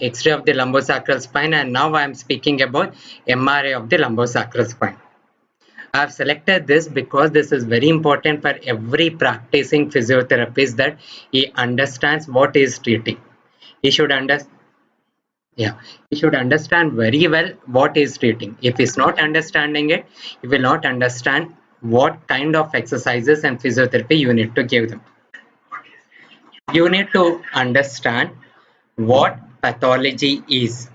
X-ray of the lumbosacral spine, and now I am speaking about MRI of the lumbosacral spine. I have selected this because this is very important for every practicing physiotherapist, that he understands what he is treating. He should understand. Yeah, he should understand very well what he is treating. If he's not understanding it, he will not understand what kind of exercises and physiotherapy you need to give them. You need to understand what pathology is.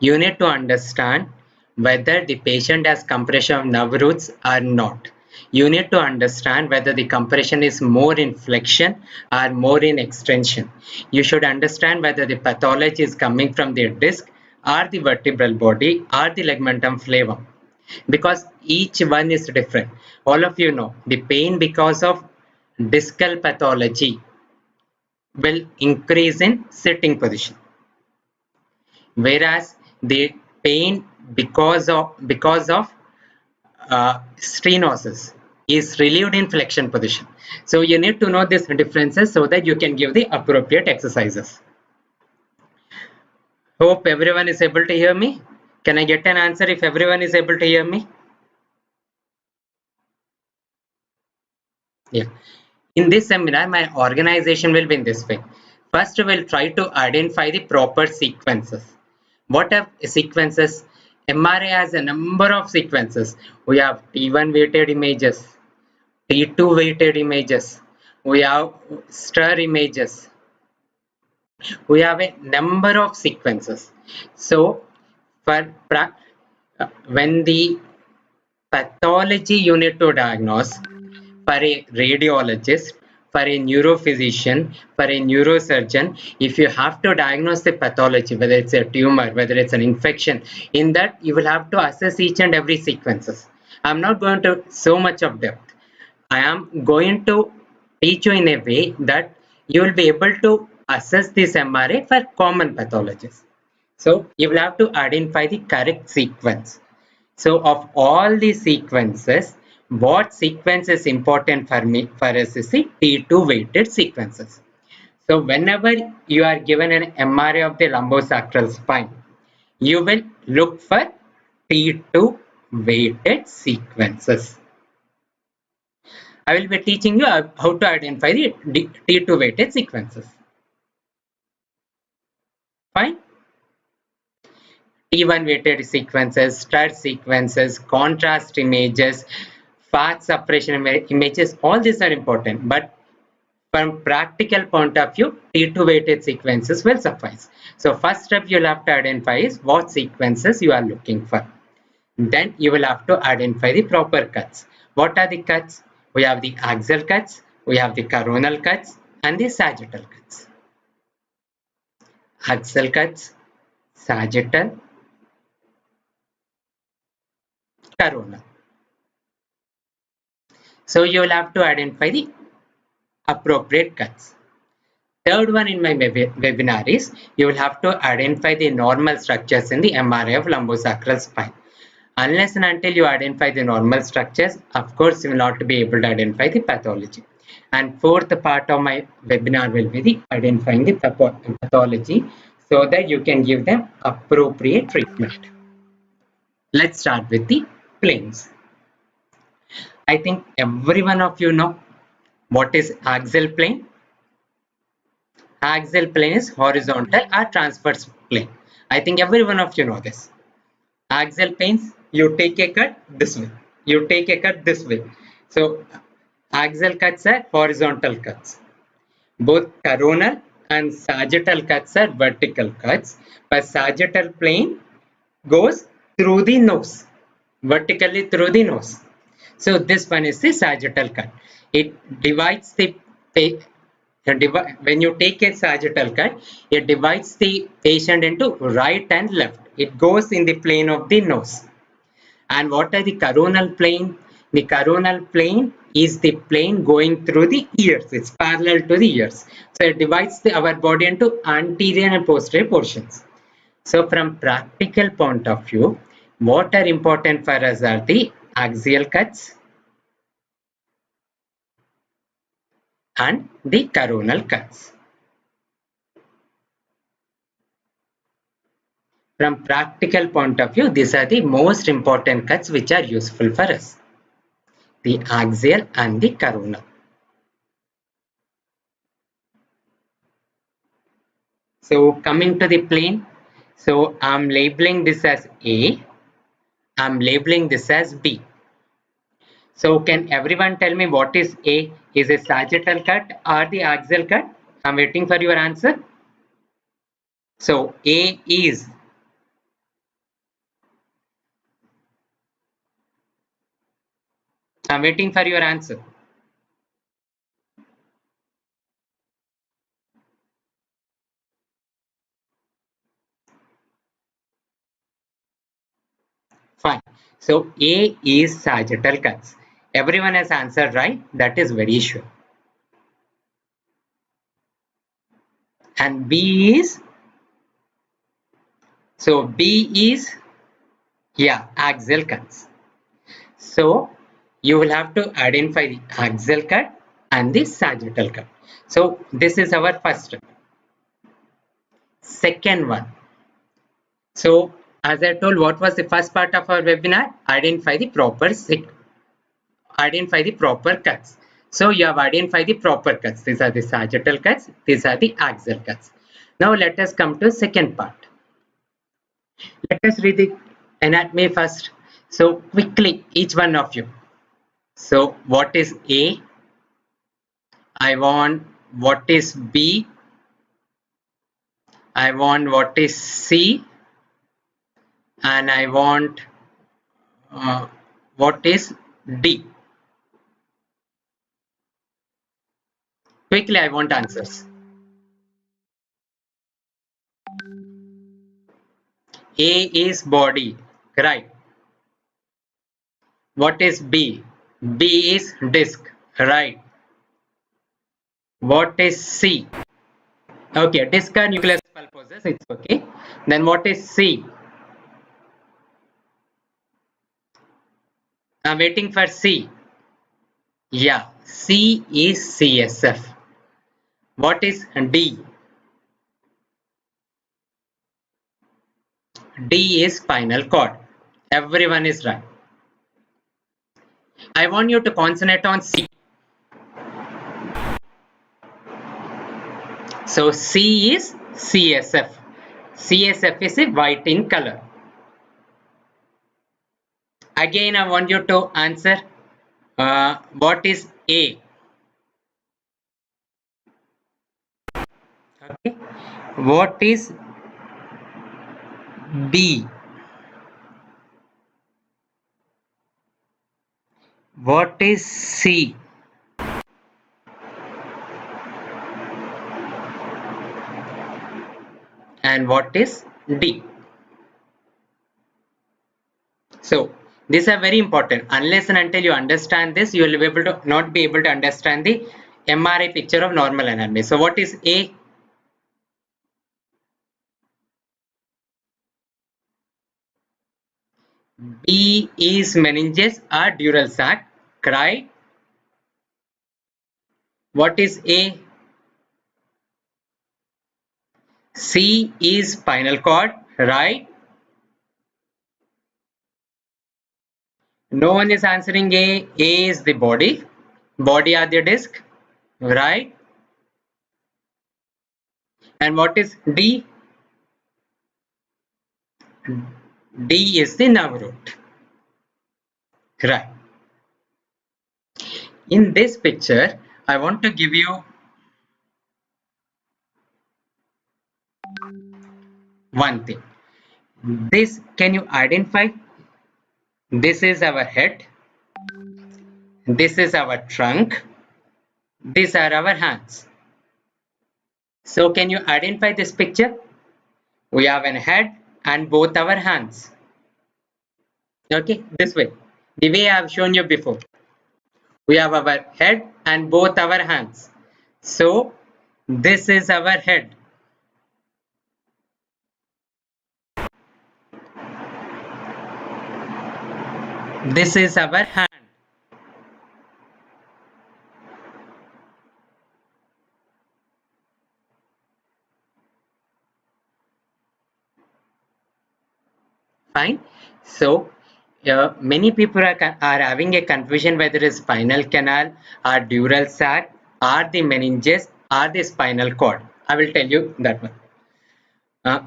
You need to understand whether the patient has compression of nerve roots or not. You need to understand whether the compression is more in flexion or more in extension. You should understand whether the pathology is coming from the disc or the vertebral body or the ligamentum flavum, because each one is different. All of you know the pain because of discal pathology will increase in sitting position, whereas the pain because of stenosis is relieved in flexion position. So you need to know these differences so that you can give the appropriate exercises. Hope everyone is able to hear me. Can I get an answer if everyone is able to hear me? Yeah. In this seminar, my organization will be in this way. First, we'll try to identify the proper sequences. What are sequences? MRI has a number of sequences. We have T1 weighted images, T2 weighted images, we have stir images, we have a number of sequences. So, for when the pathology you need to diagnose, for a radiologist, for a neurophysician, for a neurosurgeon, if you have to diagnose the pathology, whether it's a tumor, whether it's an infection, in that you will have to assess each and every sequences. I'm not going to so much of depth. I am going to teach you in a way that you will be able to assess this MRA for common pathologies. So you will have to identify the correct sequence. So of all the sequences, what sequence is important for us is the T2 weighted sequences. So whenever you are given an MRI of the lumbosacral spine, you will look for T2 weighted sequences. I will be teaching you how to identify the T2 weighted sequences. Fine. T1 weighted sequences, stir sequences, contrast images, fat suppression images, all these are important. But from practical point of view, T2 weighted sequences will suffice. So first step you'll have to identify is what sequences you are looking for. Then you will have to identify the proper cuts. What are the cuts? We have the axial cuts, we have the coronal cuts, and the sagittal cuts. Axial cuts, sagittal, coronal. So you will have to identify the appropriate cuts. Third one in my webinar is you will have to identify the normal structures in the MRI of lumbosacral spine. Unless and until you identify the normal structures, of course, you will not be able to identify the pathology. And fourth part of my webinar will be the identifying the pathology so that you can give them appropriate treatment. Let's start with the planes. I think every one of you know what is axial plane. Axial plane is horizontal or transverse plane. I think every one of you know this. Axial planes, you take a cut this way, you take a cut this way. So axial cuts are horizontal cuts. Both coronal and sagittal cuts are vertical cuts, but sagittal plane goes through the nose, vertically through the nose. So this one is the sagittal cut. It divides the when you take a sagittal cut, it divides the patient into right and left. It goes in the plane of the nose. And what are the coronal plane? The coronal plane is the plane going through the ears. It's parallel to the ears. So it divides our body into anterior and posterior portions. So from practical point of view, what are important for us are the axial cuts and the coronal cuts. From practical point of view, these are the most important cuts which are useful for us. The axial and the coronal. So coming to the plane, so I'm labeling this as A, I'm labeling this as B. So can everyone tell me what is A? Is it sagittal cut or the axial cut? I'm waiting for your answer. So A is, I'm waiting for your answer. Fine. So A is sagittal cuts. Everyone has answered right. That is very sure. And B is, so B is, yeah, axial cuts. So you will have to identify the axial cut and the sagittal cut. So this is our first one. Second one. So as I told, what was the first part of our webinar? Identify the proper cuts. So you have identified the proper cuts. These are the sagittal cuts. These are the axial cuts. Now let us come to second part. Let us read the anatomy first. So quickly, each one of you. So what is A? I want what is B? I want what is C? And I want what is D? Quickly, I want answers. A is body, right? What is B? B is disc, right? What is C? Okay, disc are nucleus pulposus, it's okay. Then what is C? I'm waiting for C. Yeah, C is CSF. What is D? D is spinal cord. Everyone is right. I want you to concentrate on C. So C is CSF. CSF is a white in color. Again, I want you to answer what is A? Okay. What is B? What is C? And what is D? So these are very important. Unless and until you understand this, you will be able to not be able to understand the MRI picture of normal anatomy. So what is A? B is meninges or dural sac, right? What is A? C is spinal cord, right? No one is answering A. A is the body. Body are the disc, right? And what is D? D is the nerve root, right? In this picture, I want to give you one thing. This, can you identify? This is our head. This is our trunk. These are our hands. So can you identify this picture? We have a head and both our hands. Okay, this way. The way I have shown you before. We have our head and both our hands. So this is our head. This is our hand. Fine. So many people are having a confusion whether it's spinal canal or dural sac or the meninges or the spinal cord. I will tell you that one.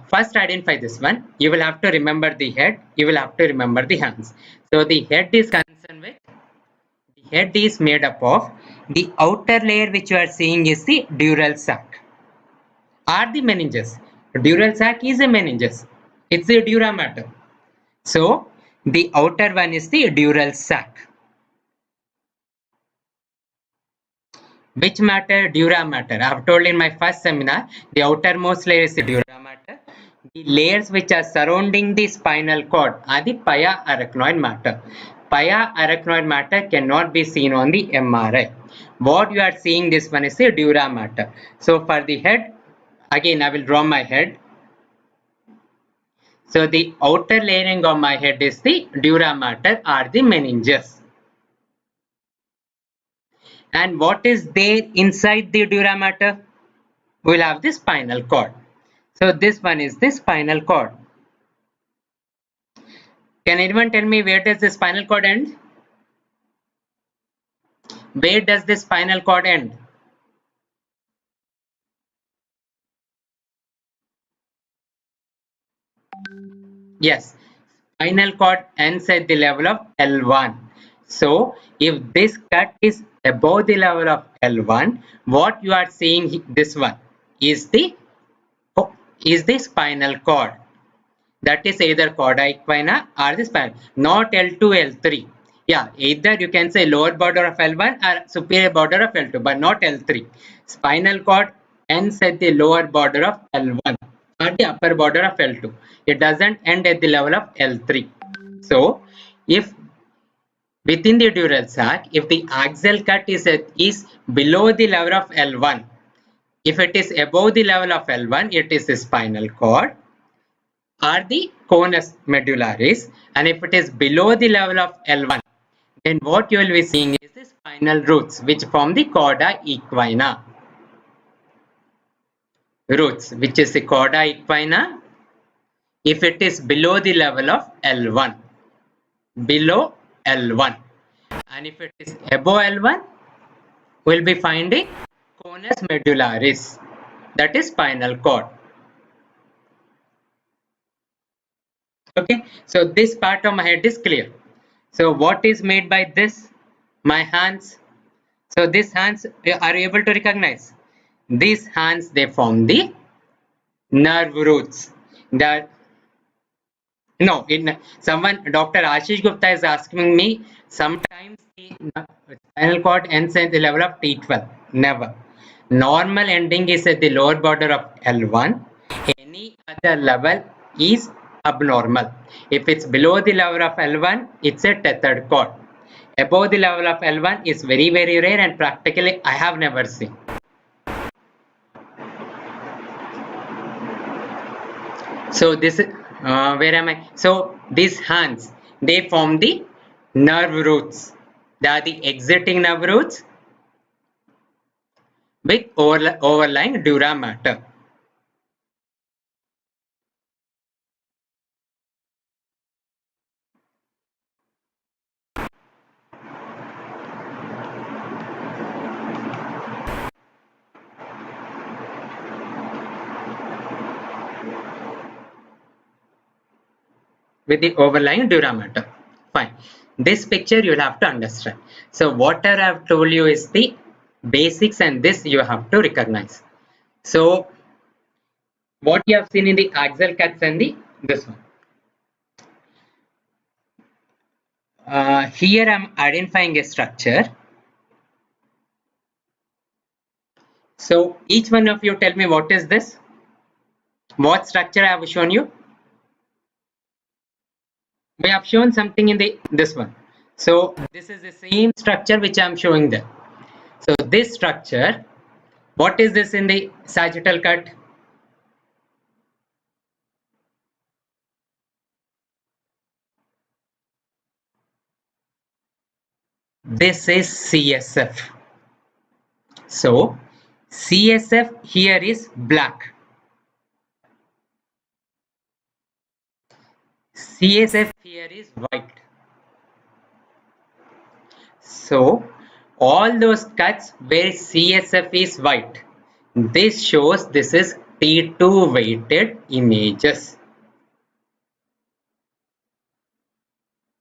First identify this one. You will have to remember the head. You will have to remember the hands. So the head is concerned with, the head is made up of the outer layer which you are seeing is the dural sac or the meninges. Dural sac is a meninges. It's the dura mater. So the outer one is the dural sac. Which matter? Dura mater. I have told in my first seminar, the outermost layer is the dura mater. The layers which are surrounding the spinal cord are the pia arachnoid matter. Pia arachnoid matter cannot be seen on the MRI. What you are seeing, this one is the dura mater. So for the head, again I will draw my head. So the outer layering of my head is the dura mater or the meninges. And what is there inside the dura mater? We'll have the spinal cord. So this one is the spinal cord. Can anyone tell me where does the spinal cord end? Where does the spinal cord end? Yes, spinal cord ends at the level of L1. So if this cut is above the level of L1, what you are seeing, this one is the spinal cord. That is either cauda equina or the spinal, not L2, L3. Yeah, either you can say lower border of L1 or superior border of L2, but not L3. Spinal cord ends at the lower border of L1 or the upper border of L2. It doesn't end at the level of L3. So, if within the dural sac, if the axial cut is below the level of L1, if it is above the level of L1, it is the spinal cord or the conus medullaris, and if it is below the level of L1, then what you will be seeing is the spinal roots which form the cauda equina. Roots, which is the cauda equina, if it is below the level of L1, below L1, and if it is above L1, we'll be finding conus medullaris, that is spinal cord. Okay, so this part of my head is clear. So what is made by this? My hands. So these hands, are you able to recognize? These hands, they form the nerve roots. That no, in someone, Dr. Ashish Gupta is asking me, sometimes the spinal cord ends at the level of T12. Never. Normal ending is at the lower border of L1. Any other level is abnormal. If it's below the level of L1, it's a tethered cord. Above the level of L1 is very, very rare, and practically I have never seen. So this, where am I? So these hands, they form the nerve roots. They are the exiting nerve roots with overlying dura mater. With the overlying dura mater. Fine. This picture you'll have to understand. So whatever I've told you is the basics, and this you have to recognize. So what you have seen in the axial cuts and the this one. Here I'm identifying a structure. So each one of you tell me what is this? What structure I have shown you? We have shown something in this one. So this is the same structure which I am showing there. So this structure, what is this in the sagittal cut? This is CSF. So CSF here is black. CSF here is white. So all those cuts where CSF is white, this shows this is T2 weighted images.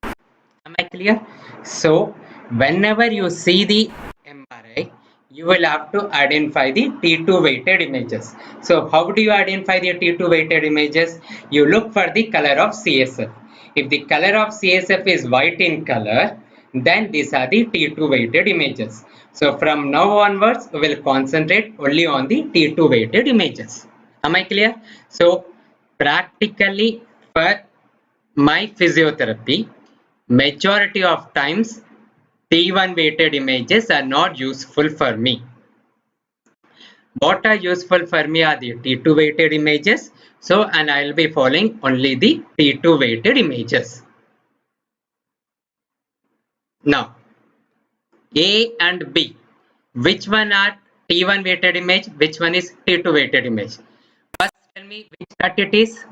Am I clear? So whenever you see the MRI, you will have to identify the T2 weighted images. So how do you identify the T2 weighted images? You look for the color of CSF. If the color of CSF is white in color, then these are the T2 weighted images. So from now onwards, we will concentrate only on the T2 weighted images. Am I clear? So practically for my physiotherapy, majority of times T1 weighted images are not useful for me. What are useful for me are the T2 weighted images. So, and I will be following only the T2 weighted images. Now, A and B, which one are T1 weighted image, which one is T2 weighted image? First tell me which cut it is.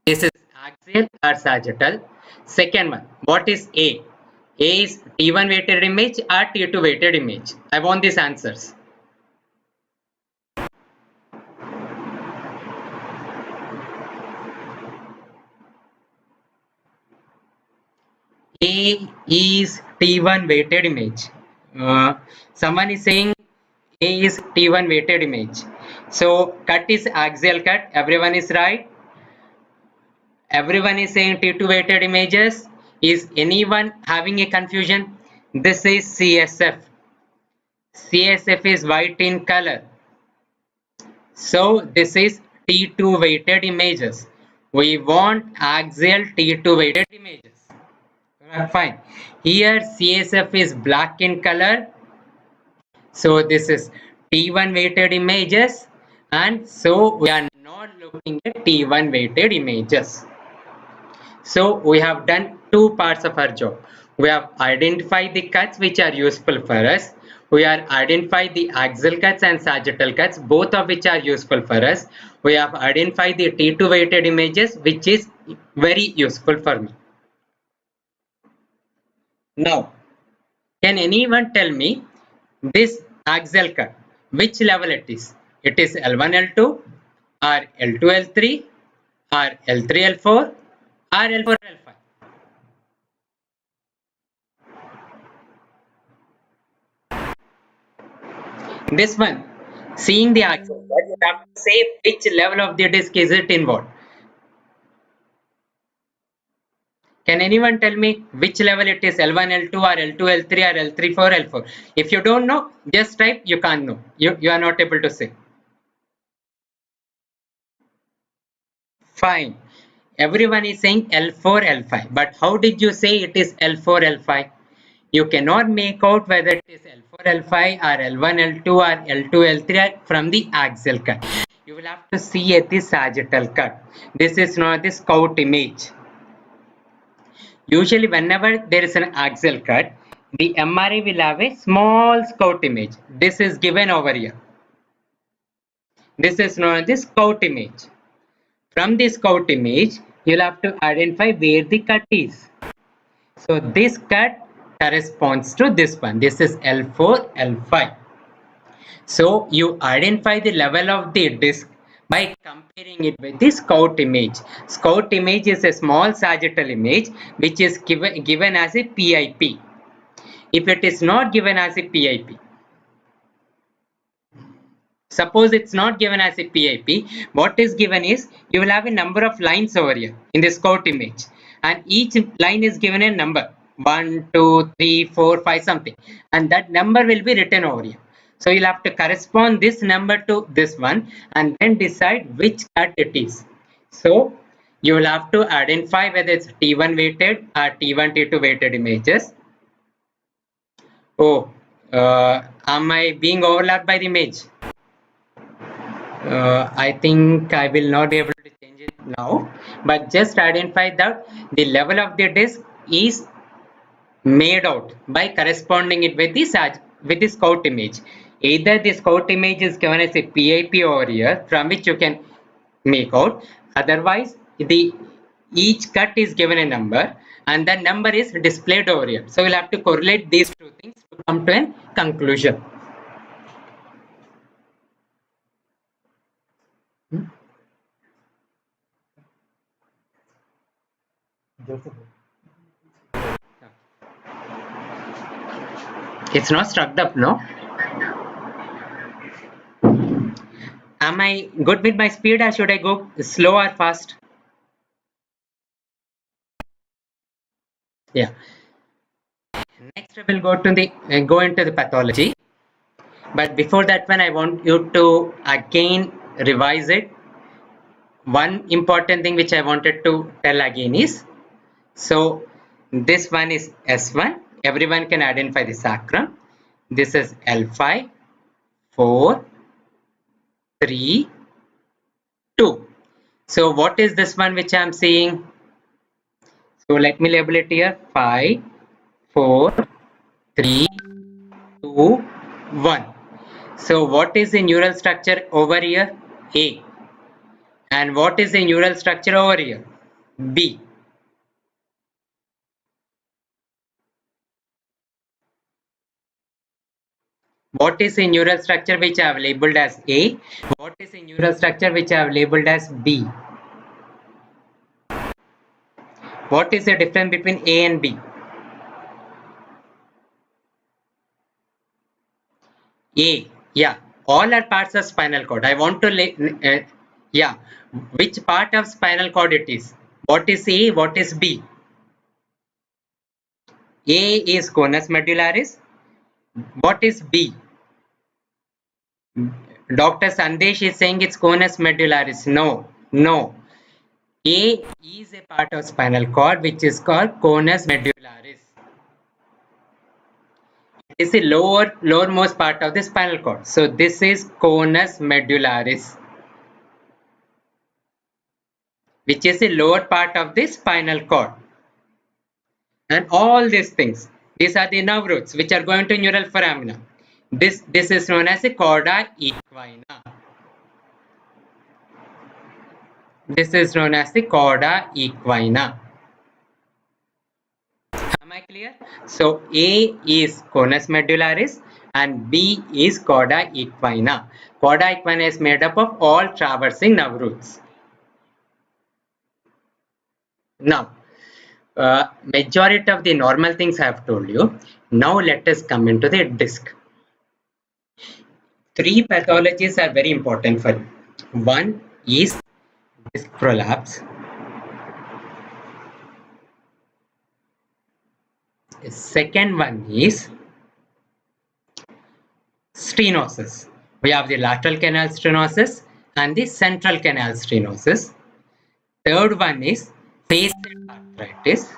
This is axial or sagittal. Second one, what is A? A is T1 weighted image or T2 weighted image? I want these answers. A is T1 weighted image. Someone is saying A is T1 weighted image. So cut is axial cut. Everyone is right. Everyone is saying T2 weighted images. Is anyone having a confusion? This is CSF. CSF is white in color. So this is T2 weighted images. We want axial T2 weighted images. Fine. Here CSF is black in color. So this is T1 weighted images. And so we are not looking at T1 weighted images. So we have done two parts of our job. We have identified the cuts which are useful for us. We are identified the axial cuts and sagittal cuts, both of which are useful for us. We have identified the T2 weighted images, which is very useful for me. Now, can anyone tell me this axial cut, which level it is? It is L1, L2 or L2, L3 or L3, L4 or L4, L5? This one, seeing the axial cut, you have to say which level of the disc is it involved. Can anyone tell me which level it is, L1, L2 or L2, L3 or L3, 4, L4? If you don't know, just type you can't know. You are not able to say. Fine. Everyone is saying L4, L5. But how did you say it is L4, L5? You cannot make out whether it is L4, L5 or L1, L2 or L2, L3 from the axial cut. You will have to see at the sagittal cut. This is not the scout image. Usually whenever there is an axial cut, the MRI will have a small scout image. This is given over here. This is known as the scout image. From the scout image, you'll have to identify where the cut is. So this cut corresponds to this one. This is L4, L5. So you identify the level of the disc by comparing it with the scout image. Scout image is a small sagittal image which is given as a PIP. If it is not given as a PIP, suppose it's not given as a PIP, what is given is you will have a number of lines over here in the scout image, and each line is given a number 1, 2, 3, 4, 5 something, and that number will be written over here. So you'll have to correspond this number to this one and then decide which cut it is. So you will have to identify whether it's T1 weighted or T1, T2 weighted images. Oh, am I being overlapped by the image? I think I will not be able to change it now, but just identify that the level of the disc is made out by corresponding it with the scout image. Either the scout image is given as a PIP over here from which you can make out, Otherwise, the each cut is given a number and that number is displayed over here. So we'll have to correlate these two things to come to a conclusion. It's not struck up, no? Am I good with my speed or should I go slow or fast? Yeah. Next we will go into the pathology. But before that one, I want you to again revise it. One important thing which I wanted to tell again is, so this one is S1. Everyone can identify the sacrum. This is L5, 4, 3, 2. So what is this one which I am seeing? So let me label it here: 5, 4, 3, 2, 1. So what is the neural structure over here? A. And what is the neural structure over here? B. What is the neural structure which I have labeled as A? What is the neural structure which I have labeled as B? What is the difference between A and B? A, yeah, all are parts of spinal cord. I want to, yeah, which part of spinal cord it is? What is A? What is B? A is conus medullaris. What is B? Dr. Sandesh is saying it's conus medullaris. No, no. A is a part of spinal cord which is called conus medullaris. It is the lowermost part of the spinal cord. So this is conus medullaris, which is the lower part of the spinal cord. And all these things, these are the nerve roots which are going to neural foramina. This is known as the chorda equina. This is known as the chorda equina. Am I clear? So A is conus medullaris and B is chorda equina. Chorda equina is made up of all traversing nerve roots. Now, majority of the normal things I have told you. Now let us come into the disc. Three pathologies are very important for you. One is disc prolapse. The second one is stenosis. We have the lateral canal stenosis and the central canal stenosis. Third one is facet arthritis.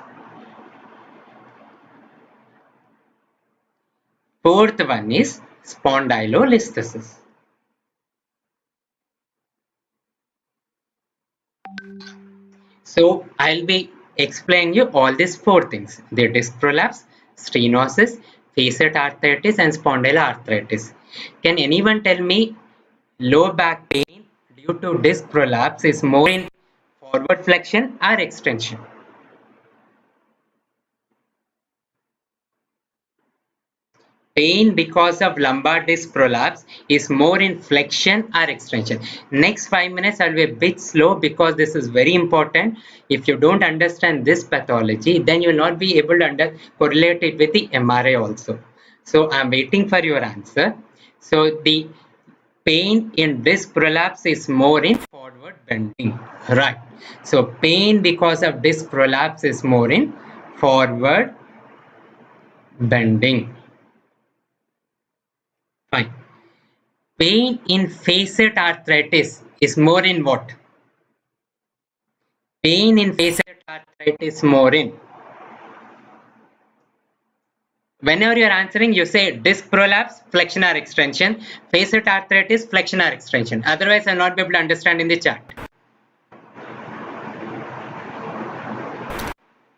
Fourth one is spondylolisthesis. So I'll be explaining you all these four things: the disc prolapse, stenosis, facet arthritis, and spondyloarthritis. Can anyone tell me low back pain due to disc prolapse is more in forward flexion or extension? Pain because of lumbar disc prolapse is more in flexion or extension. Next 5 minutes I'll be a bit slow because this is very important. If you don't understand this pathology, then you will not be able to correlate it with the MRI also. So I'm waiting for your answer. So the pain in disc prolapse is more in forward bending, right? So pain because of disc prolapse is more in forward bending. Fine. Pain in facet arthritis is more in what? Pain in facet arthritis more in. Whenever you're answering, you say disc prolapse, flexion or extension, facet arthritis, flexion or extension. Otherwise, I'll not be able to understand in the chat.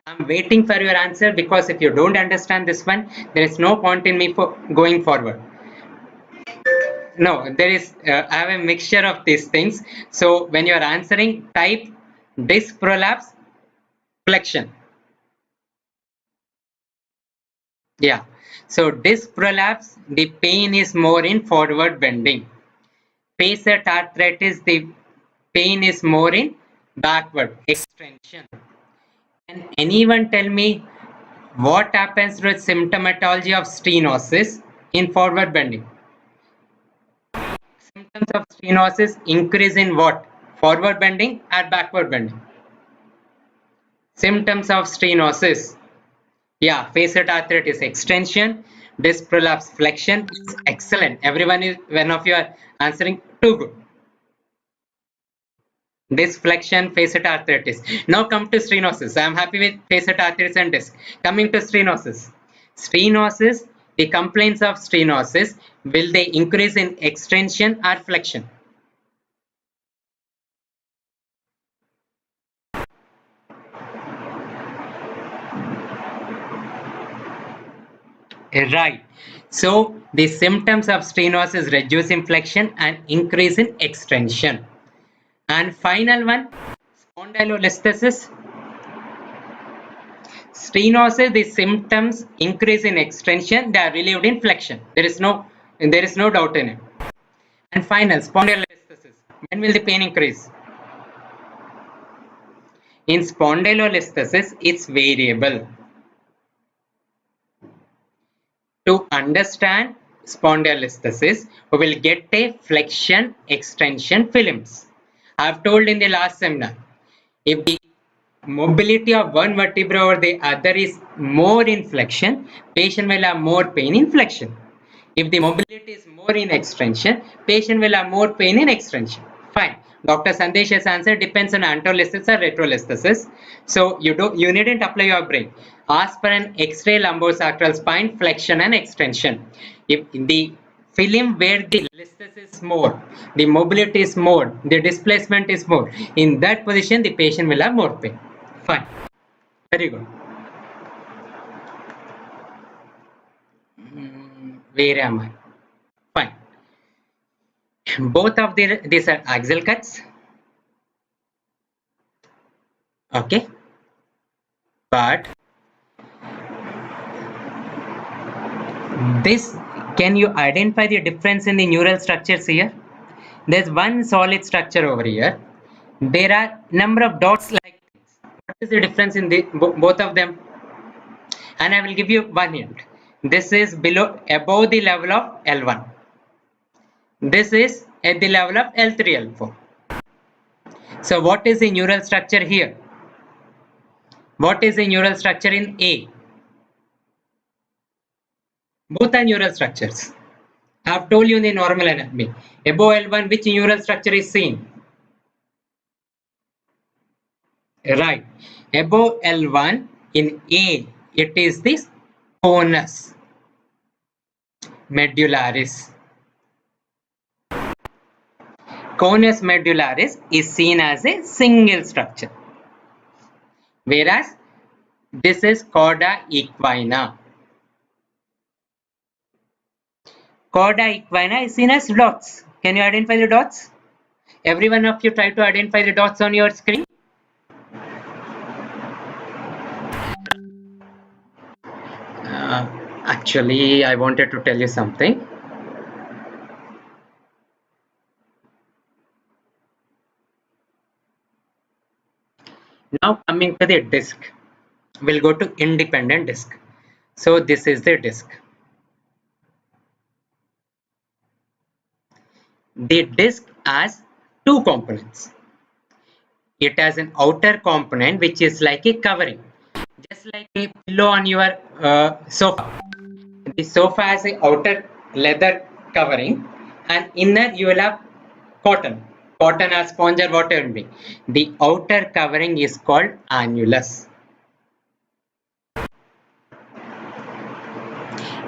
I'm waiting for your answer because if you don't understand this one, there is no point in me for going forward. no, there is, I have a mixture of these things. So when you are answering, type disc prolapse, flexion. Yeah. So disc prolapse, the pain is more in forward bending. Facet arthritis, the pain is more in backward extension. Can anyone tell me what happens with symptomatology of stenosis in forward bending? Symptoms of stenosis increase in what? Forward bending or backward bending? Symptoms of stenosis. Yeah, facet arthritis extension, disc prolapse flexion. It's excellent. Everyone is, one of you are answering too good. Disc flexion, facet arthritis. Now come to stenosis. I am happy with facet arthritis and disc. Coming to stenosis. Stenosis, the complaints of stenosis, will they increase in extension or flexion? Right. So the symptoms of stenosis reduce in flexion and increase in extension. And final one, spondylolisthesis. Stenosis, the symptoms increase in extension, they are relieved in flexion. There is no doubt in it. And final, spondylolisthesis. When will the pain increase? In spondylolisthesis, it's variable. To understand spondylolisthesis, we will get a flexion extension films. I have told in the last seminar, if the mobility of one vertebra over the other is more in flexion, patient will have more pain in flexion. If the mobility is more in extension, patient will have more pain in extension. Fine. Dr. Sandesh's answer depends on anterolisthesis or retrolisthesis. So you needn't apply your brain. Ask for an X-ray lumbosacral spine flexion and extension. If the film where the listhesis is more, the mobility is more, the displacement is more, in that position the patient will have more pain. Fine. Very good. Where am I? Fine. Both of these are axial cuts. Okay. But this, can you identify the difference in the neural structures here? There's one solid structure over here. There are number of dots like this. What is the difference in both of them? And I will give you one hint. This is above the level of L1. This is at the level of L3, L4. So what is the neural structure here? What is the neural structure in A? Both are neural structures. I have told you in the normal anatomy. Above L1, which neural structure is seen? Right. Above L1 in A, it is this conus medullaris. Conus medullaris is seen as a single structure, whereas this is cauda equina. Cauda equina is seen as dots. Can you identify the dots? Every one of you try to identify the dots on your screen. Actually, I wanted to tell you something. Now coming to the disc, we'll go to independent disc. So this is the disc. The disc has two components. It has an outer component which is like a covering, just like a pillow on your sofa. The sofa has a outer leather covering, and inner you will have cotton or sponge or whatever it be. The outer covering is called annulus.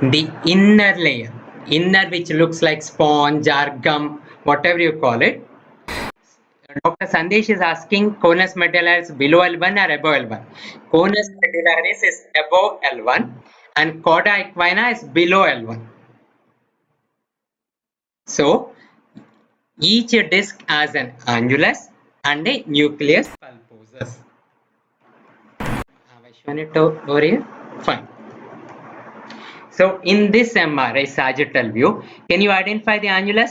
The inner layer, which looks like sponge or gum, whatever you call it. Dr. Sandesh is asking conus medullaris below L1 or above L1. Conus medullaris is above L1 and cauda equina is below L1. So each disc has an annulus and a nucleus pulposus. Have I shown it over here? Fine. So in this MRI sagittal view, can you identify the annulus?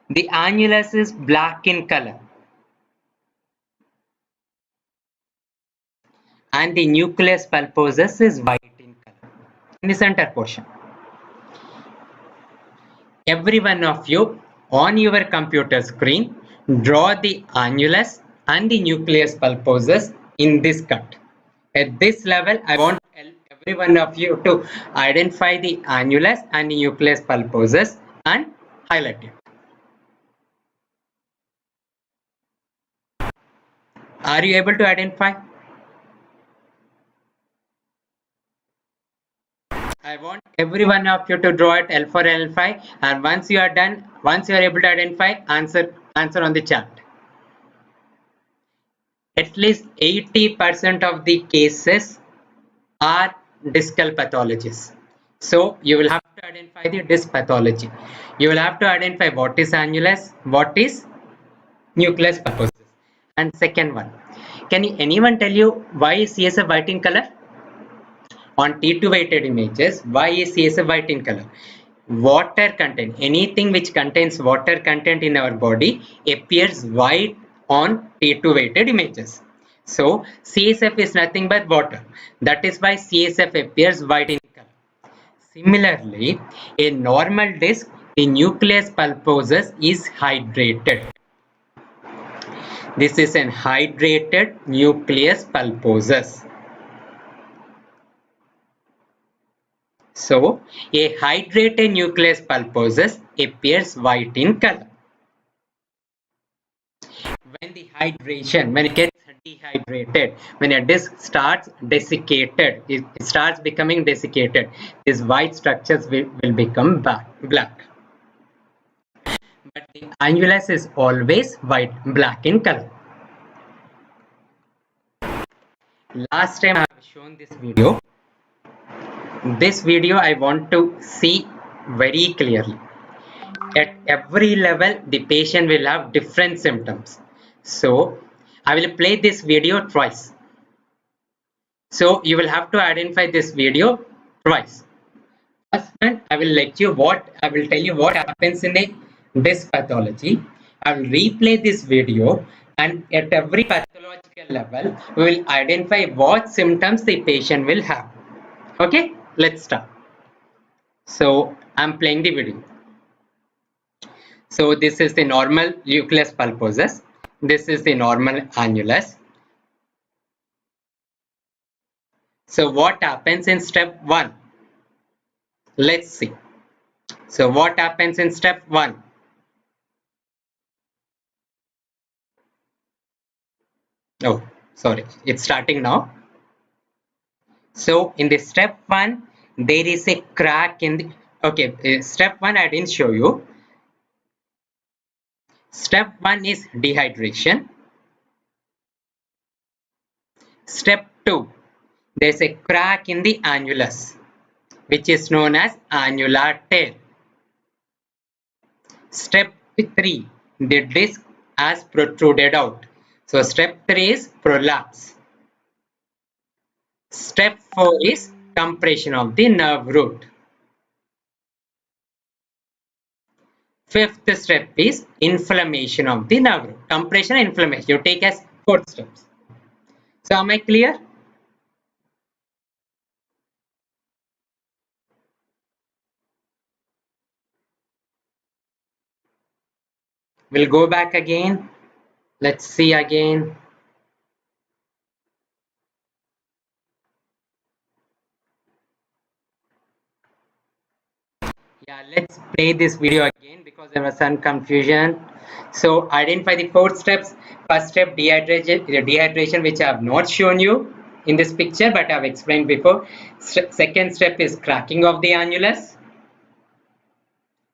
The annulus is black in color and the nucleus pulposus is white in color in the center portion. Every one of you on your computer screen draw the annulus and the nucleus pulposus in this cut. At this level, I want every one of you to identify the annulus and the nucleus pulposus and highlight it. Are you able to identify? I want every one of you to draw it L4 and L5, and once you are done, once you are able to identify, answer on the chat. At least 80% of the cases are discal pathologies. So you will have to identify the disc pathology. You will have to identify what is annulus, what is nucleus pulposus. And second one, can anyone tell you why is CSF white in color? On T2 weighted images, why is CSF white in color? Water content, anything which contains water content in our body appears white on T2 weighted images. So CSF is nothing but water. That is why CSF appears white in color. Similarly, a normal disc, the nucleus pulposus is hydrated. This is an hydrated nucleus pulposus. So, a hydrated nucleus pulposus appears white in color. When the hydration, when it gets dehydrated, when a disc starts desiccated, it starts becoming desiccated, these white structures will become black. But the annulus is always black in color. Last time I have shown this video. This video I want to see very clearly. At every level, the patient will have different symptoms. So I will play this video twice. So you will have to identify this video twice. First one, I will tell you what happens in a disc pathology. I will replay this video, and at every pathological level, we will identify what symptoms the patient will have. Okay, let's start. So I'm playing the video. So this is the normal nucleus pulposus. This is the normal annulus. So what happens in step 1? Let's see. So what happens in step 1? Oh, sorry, it's starting now. So in the step 1, there is a crack in the, okay, step 1 I didn't show you. Step 1 is dehydration. Step 2, there's a crack in the annulus, which is known as annular tear. Step 3, the disc has protruded out. So step 3 is prolapse. Step 4 is compression of the nerve root. Fifth step is inflammation of the nerve root. Compression and inflammation you take as 4 steps. So am I clear? We'll go back again. Let's see again. Yeah, let's play this video again because there was some confusion. So identify the 4 steps. First step, dehydration, which I have not shown you in this picture, but I have explained before. Second step is cracking of the annulus.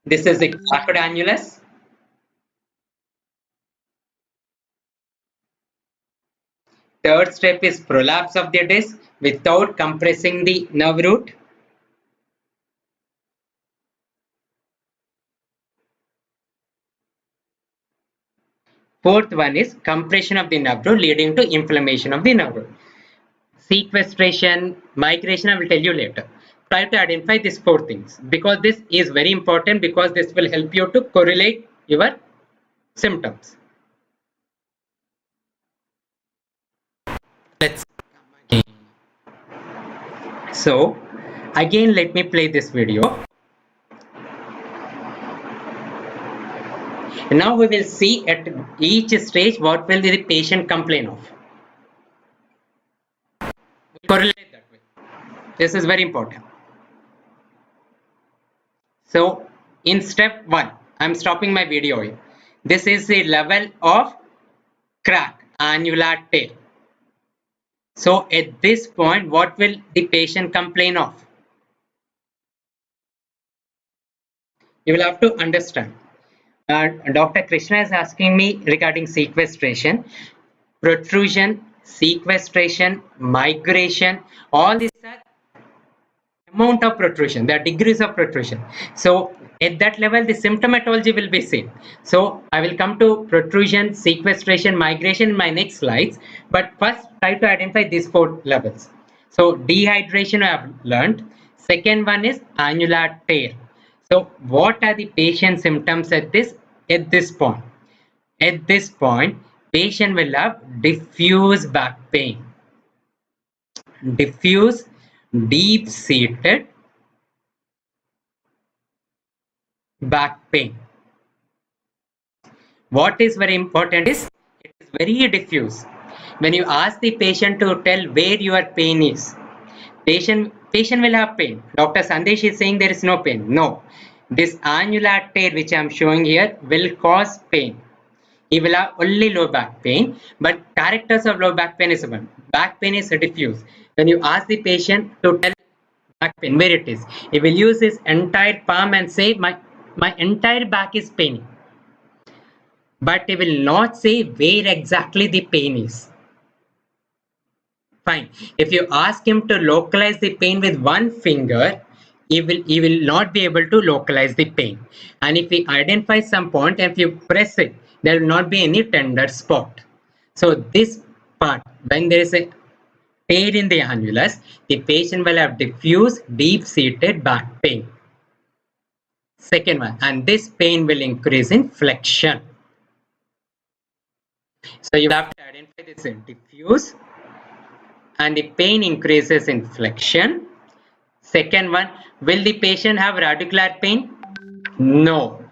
This is the cracked annulus. Third step is prolapse of the disc without compressing the nerve root. Fourth one is compression of the nerve root leading to inflammation of the nerve root. Sequestration, migration, I will tell you later. Try to identify these four things because this is very important because this will help you to correlate your symptoms. Let's again. So again, let me play this video. Now we will see at each stage what will the patient complain of. Correlate that way. This is very important. So in step 1, I'm stopping my video here. This is the level of crack, annular tear. So at this point, what will the patient complain of? You will have to understand. Dr. Krishna is asking me regarding sequestration, protrusion, sequestration, migration, all these are amount of protrusion, the degrees of protrusion. So at that level, the symptomatology will be same. So I will come to protrusion, sequestration, migration in my next slides. But first, try to identify these four levels. So dehydration I have learned. Second one is annular tear. So what are the patient symptoms at this point? At this point, patient will have diffuse back pain, diffuse deep-seated back pain. What is very important is it is very diffuse. When you ask the patient to tell where your pain is, patient will have pain. Dr. Sandesh is saying there is no pain. No, this annular tear which I am showing here will cause pain. He will have only low back pain, but characters of low back pain is one. Back pain is diffuse. When you ask the patient to tell back pain where it is, he will use his entire palm and say my entire back is paining, but he will not say where exactly the pain is. Fine. If you ask him to localize the pain with one finger, he will not be able to localize the pain. And if he identifies some point, if you press it, there will not be any tender spot. So this part, when there is a tear in the annulus, the patient will have diffuse, deep-seated back pain. Second one, and this pain will increase in flexion. So you have to identify this in diffuse, and the pain increases in flexion. Second one, will the patient have radicular pain? No.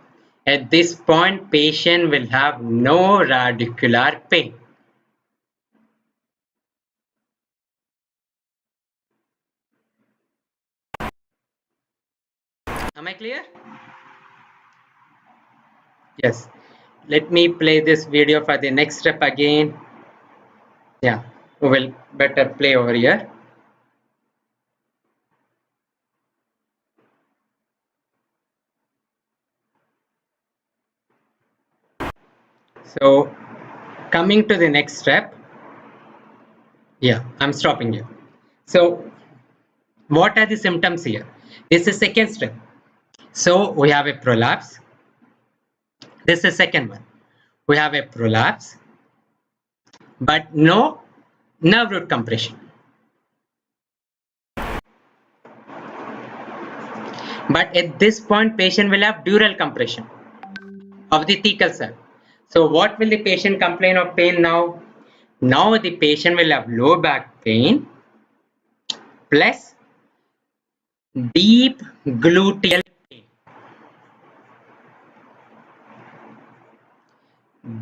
At this point, patient will have no radicular pain. Am I clear? Yes. Let me play this video for the next step again. Yeah, we will better play over here. So coming to the next step. Yeah, I'm stopping you. So what are the symptoms here? This is second step. So we have a prolapse. This is second one. We have a prolapse, but no nerve root compression. But at this point, patient will have dural compression of the thecal sac. So what will the patient complain of pain now? Now the patient will have low back pain plus deep gluteal pain.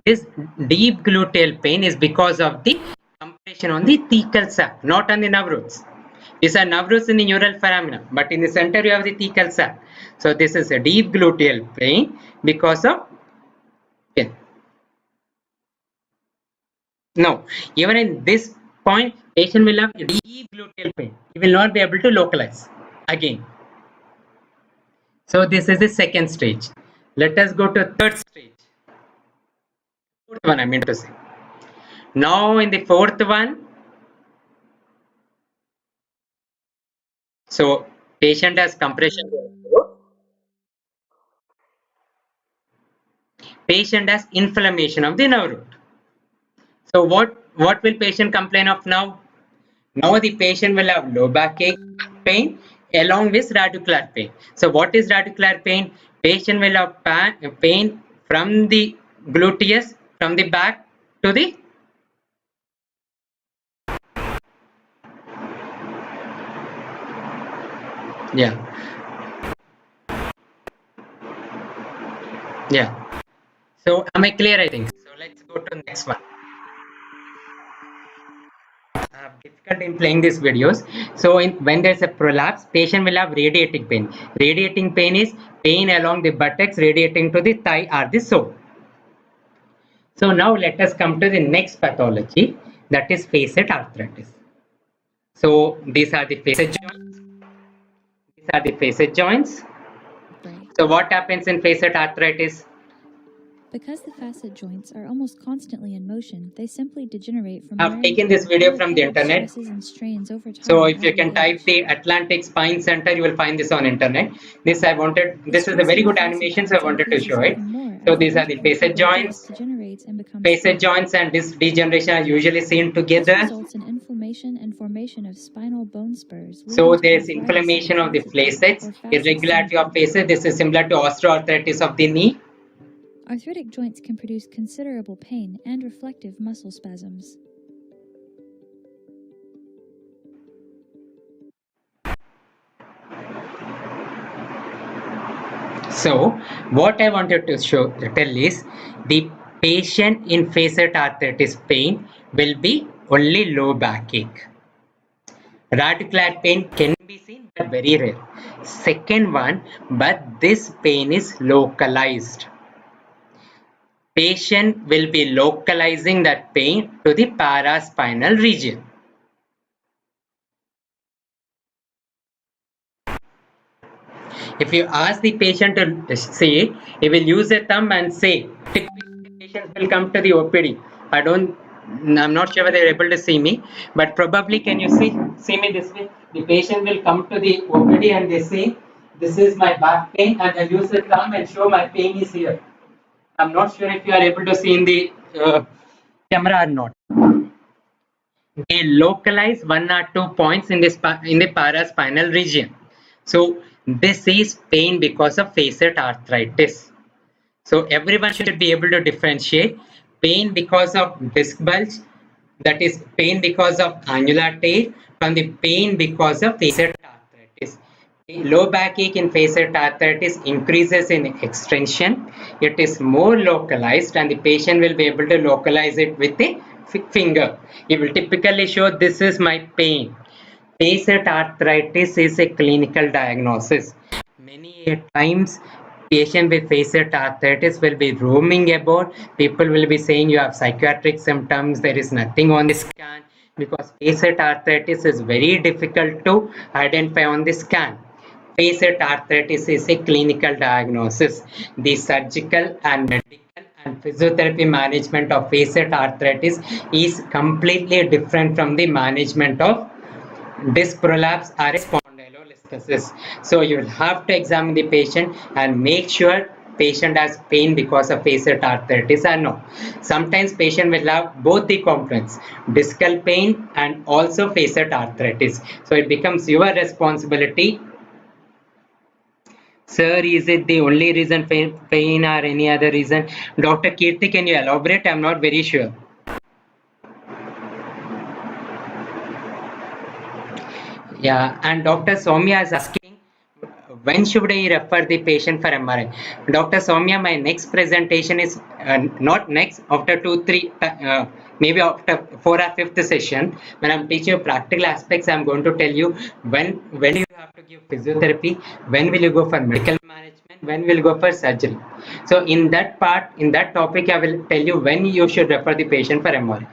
This deep gluteal pain is because of the compression on the thecal sac, not on the nerve roots. These are nerve roots in the neural foramina, but in the center you have the thecal sac. So this is a deep gluteal pain because of pain. No, even in this point, patient will have deep gluteal pain. He will not be able to localize again. So this is the second stage. Let us go to third stage. Fourth one, I mean to say. Now in the fourth one, so patient has compression. Patient has inflammation of the nerve root. So what will patient complain of now? Now the patient will have low backache pain along with radicular pain. So what is radicular pain? Patient will have pain from the gluteus, from the back to the yeah. Yeah. So am I clear? I think. So let's go to next one. I have difficulty in playing these videos. So when there's a prolapse, patient will have radiating pain. Radiating pain is pain along the buttocks radiating to the thigh or the sole. So now let us come to the next pathology, that is facet arthritis. So these are the facet joints. These are the facet joints. Right. So what happens in facet arthritis? Because the facet joints are almost constantly in motion, they simply degenerate from I've taken this video from the internet. stresses and strains over time. So if you as we can type age. the Atlantic Spine Center, you will find this on internet. This is a stress very in the good facet animation, so I joints wanted to increases show it. even more So as the these are the facet intervertebral disc joints. degenerates and becomes Facet stiff. joints and this degeneration are usually seen This together. results in inflammation and formation of spinal bone spurs. So leading to there is arthritis in inflammation of the facet joint facets, or facet irregularity of syndrome. facets. This is similar to osteoarthritis of the knee. Arthritic joints can produce considerable pain and reflective muscle spasms. So what I wanted to tell is the patient in facet arthritis pain will be only low backache. Radicular pain can be seen but very rare. Second one, but this pain is localized. Patient will be localizing that pain to the paraspinal region. If you ask the patient to say, he will use a thumb and say, patients will come to the OPD. I'm not sure whether you're able to see me, but probably can you see me this way? The patient will come to the OPD and they say, this is my back pain, and I use the thumb and show my pain is here. I'm not sure if you are able to see in the camera or not. They localize one or two points in the paraspinal region. So this is pain because of facet arthritis. So everyone should be able to differentiate pain because of disc bulge, that is pain because of annular tear, from the pain because of facet arthritis. Low backache in facet arthritis increases in extension. It is more localized and the patient will be able to localize it with the finger. He will typically show this is my pain. Facet arthritis is a clinical diagnosis. Many times patient with facet arthritis will be roaming about. People will be saying you have psychiatric symptoms. There is nothing on the scan, because facet arthritis is very difficult to identify on the scan. Facet arthritis is a clinical diagnosis. The surgical and medical and physiotherapy management of facet arthritis is completely different from the management of disc prolapse or spondylolisthesis. So you will have to examine the patient and make sure patient has pain because of facet arthritis or no. Sometimes patient will have both the components, discal pain and also facet arthritis. So it becomes your responsibility. Sir, is it the only reason pain or any other reason? Dr. Kirti, can you elaborate? I'm not very sure. Yeah, and Dr. Soumya is asking, when should I refer the patient for MRI? Dr. Soumya, my next presentation is not next, after 2, 3, maybe after 4 or 5th session, when I'm teaching practical aspects, I'm going to tell you when you have to give physiotherapy, when will you go for medical management, when will you go for surgery. So in that part, in that topic, I will tell you when you should refer the patient for MRI.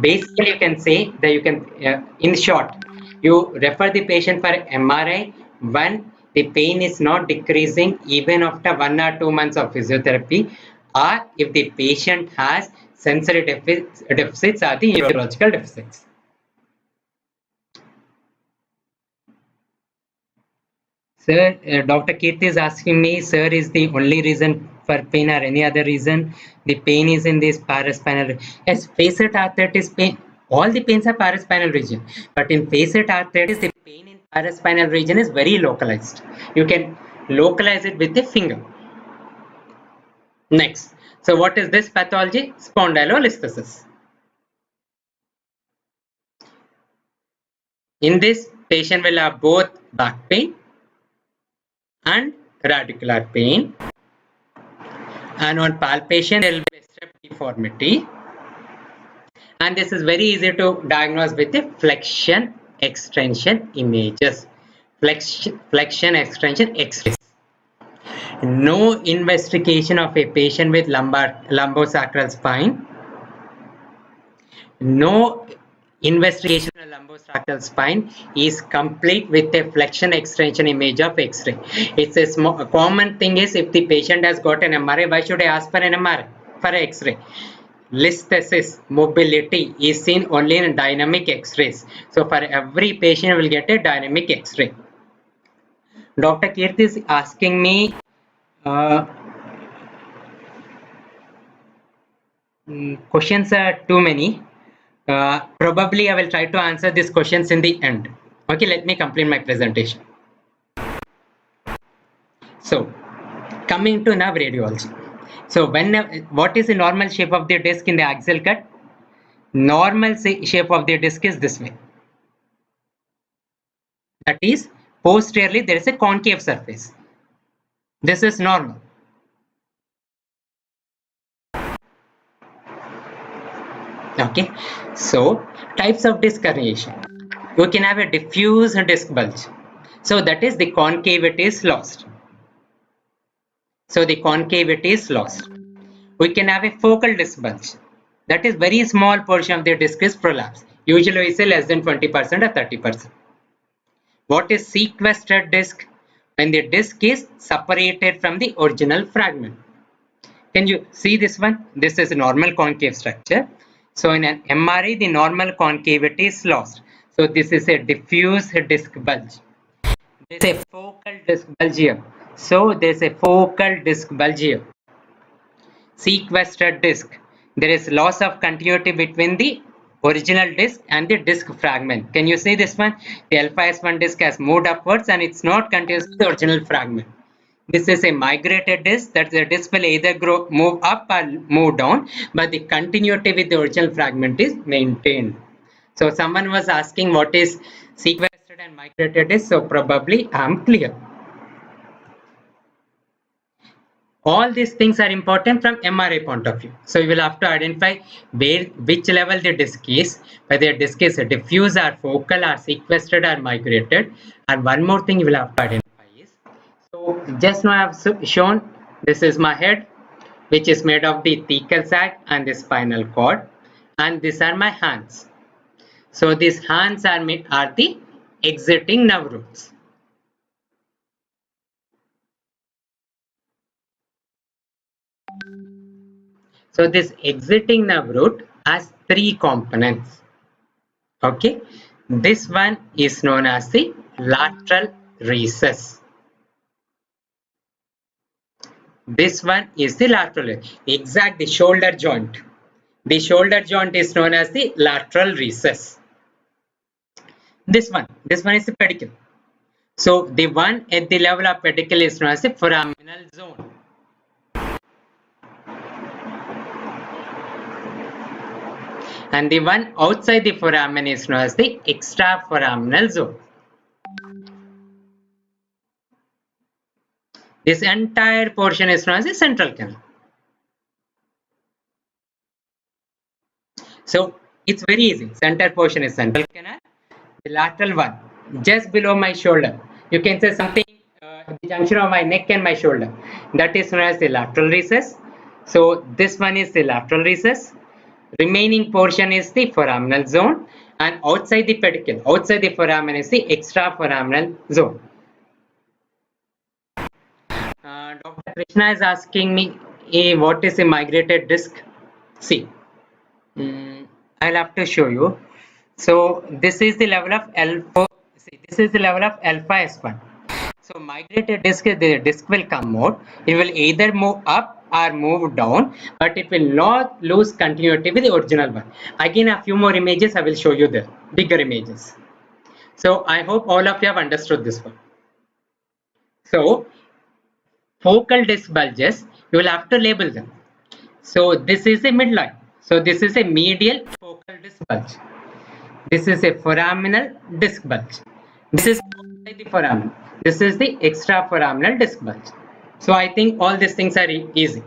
Basically, you can say that you can, in short, you refer the patient for MRI when the pain is not decreasing even after 1 or 2 months of physiotherapy, or if the patient has sensory deficits or the neurological deficits. Sir, Dr. Kirti is asking me, sir, is the only reason for pain or any other reason, the pain is in this paraspinal. Yes, facet arthritis pain. All the pains are paraspinal region, but in facet arthritis, the pain in paraspinal region is very localized. You can localize it with the finger. Next, so what is this pathology? Spondylolisthesis. In this, patient will have both back pain and radicular pain, and on palpation there will be a strep deformity, and this is very easy to diagnose with the flexion extension images, flexion extension x-rays. No investigation of a patient with lumbosacral spine, no investigation of lumbosacral spine is complete with a flexion extension image of X-ray. It's a common thing is, if the patient has got an MRI, why should I ask for an MRI? For X-ray. Listhesis, mobility is seen only in dynamic X-rays. So for every patient will get a dynamic X-ray. Dr. Kirti is asking me questions are too many. Probably I will try to answer these questions in the end. Okay, let me complete my presentation. So, coming to nerve radiology. So, what is the normal shape of the disc in the axial cut? Normal shape of the disc is this way. That is, posteriorly there is a concave surface. This is normal. Okay, so types of disc herniation. You can have a diffuse disc bulge. So that is the concavity is lost. So the concavity is lost. We can have a focal disc bulge. That is very small portion of the disc is prolapse. Usually we say less than 20% or 30%. What is sequestered disc? When the disc is separated from the original fragment. Can you see this one? This is a normal concave structure. So in an MRI, the normal concavity is lost. So this is a diffuse disc bulge. There is a focal disc bulge here. So there is a focal disc bulge here. Sequestered disc. There is loss of continuity between the original disc and the disc fragment. Can you see this one? The alpha S1 disc has moved upwards and it's not continuous with the original fragment. This is a migrated disc, that the disc will either move up or move down, but the continuity with the original fragment is maintained. So someone was asking what is sequestered and migrated disc, so probably I am clear. All these things are important from MRI point of view. So you will have to identify which level the disc is, whether the disc is diffuse or focal or sequestered or migrated. And one more thing you will have to identify is, so just now I have shown this is my head, which is made of the thecal sac and the spinal cord, and these are my hands. So these hands are the exiting nerve roots. So this exiting nerve root has three components. Okay, this one is known as the lateral recess. This one is the lateral, the shoulder joint. The shoulder joint is known as the lateral recess. This one is the pedicle. So the one at the level of pedicle is known as the foraminal zone. And the one outside the foramen is known as the extraforaminal zone. This entire portion is known as the central canal. So it's very easy. Center portion is central canal. The lateral one, just below my shoulder. You can say something at the junction of my neck and my shoulder. That is known as the lateral recess. So this one is the lateral recess. Remaining portion is the foraminal zone, and outside the pedicle, outside the foramen is the extraforaminal zone. Dr. Krishna is asking me, what is a migrated disc? See, I'll have to show you. So this is the level of alpha. See, this is the level of alpha S1. So migrated disc, the disc will come out. It will either move up are moved down, but it will not lose continuity with the original one. Again, a few more images I will show you there, bigger images. So I hope all of you have understood this one. So focal disc bulges, you will have to label them. So this is a midline. So this is a medial focal disc bulge. This is a foraminal disc bulge. This is outside the foramen. This is the extraforaminal disc bulge. So I think all these things are easy.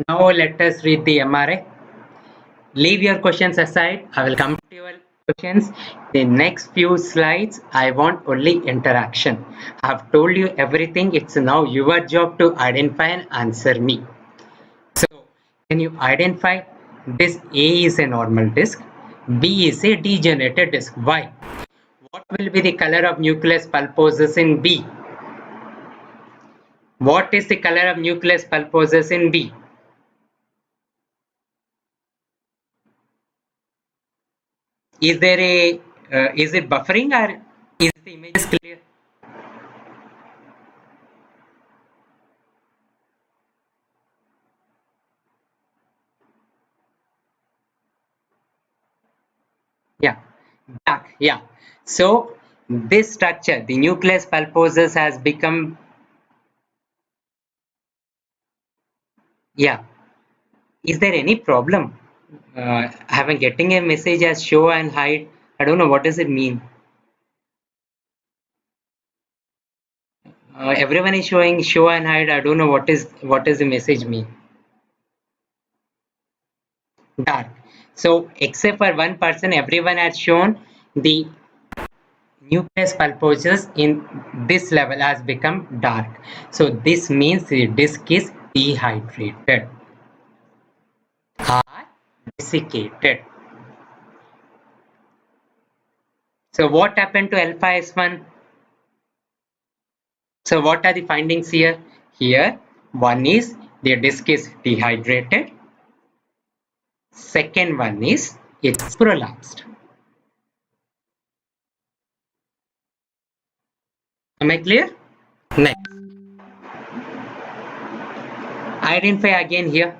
Now let us read the MRI. Leave your questions aside. I will come to your questions. The next few slides, I want only interaction. I have told you everything. It's now your job to identify and answer me. So, can you identify this A is a normal disc, B is a degenerated disc? Why? What will be the color of nucleus pulposus in B? What is the color of nucleus pulposus in B? Is there a is it buffering or is the image clear? Yeah, black. Yeah. So this structure, the nucleus pulposus, has become, yeah. Is there any problem? Having getting a message as show and hide. I don't know what does it mean. Everyone is showing show and hide. I don't know what does the message mean. Dark. So except for one person, everyone has shown the nucleus pulposus in this level has become dark. So this means the disk is dehydrated or desiccated. So what happened to alpha S1? So what are the findings here? Here, one is the disk is dehydrated. Second one is it's prolapsed. Am I clear? Next. Identify again here.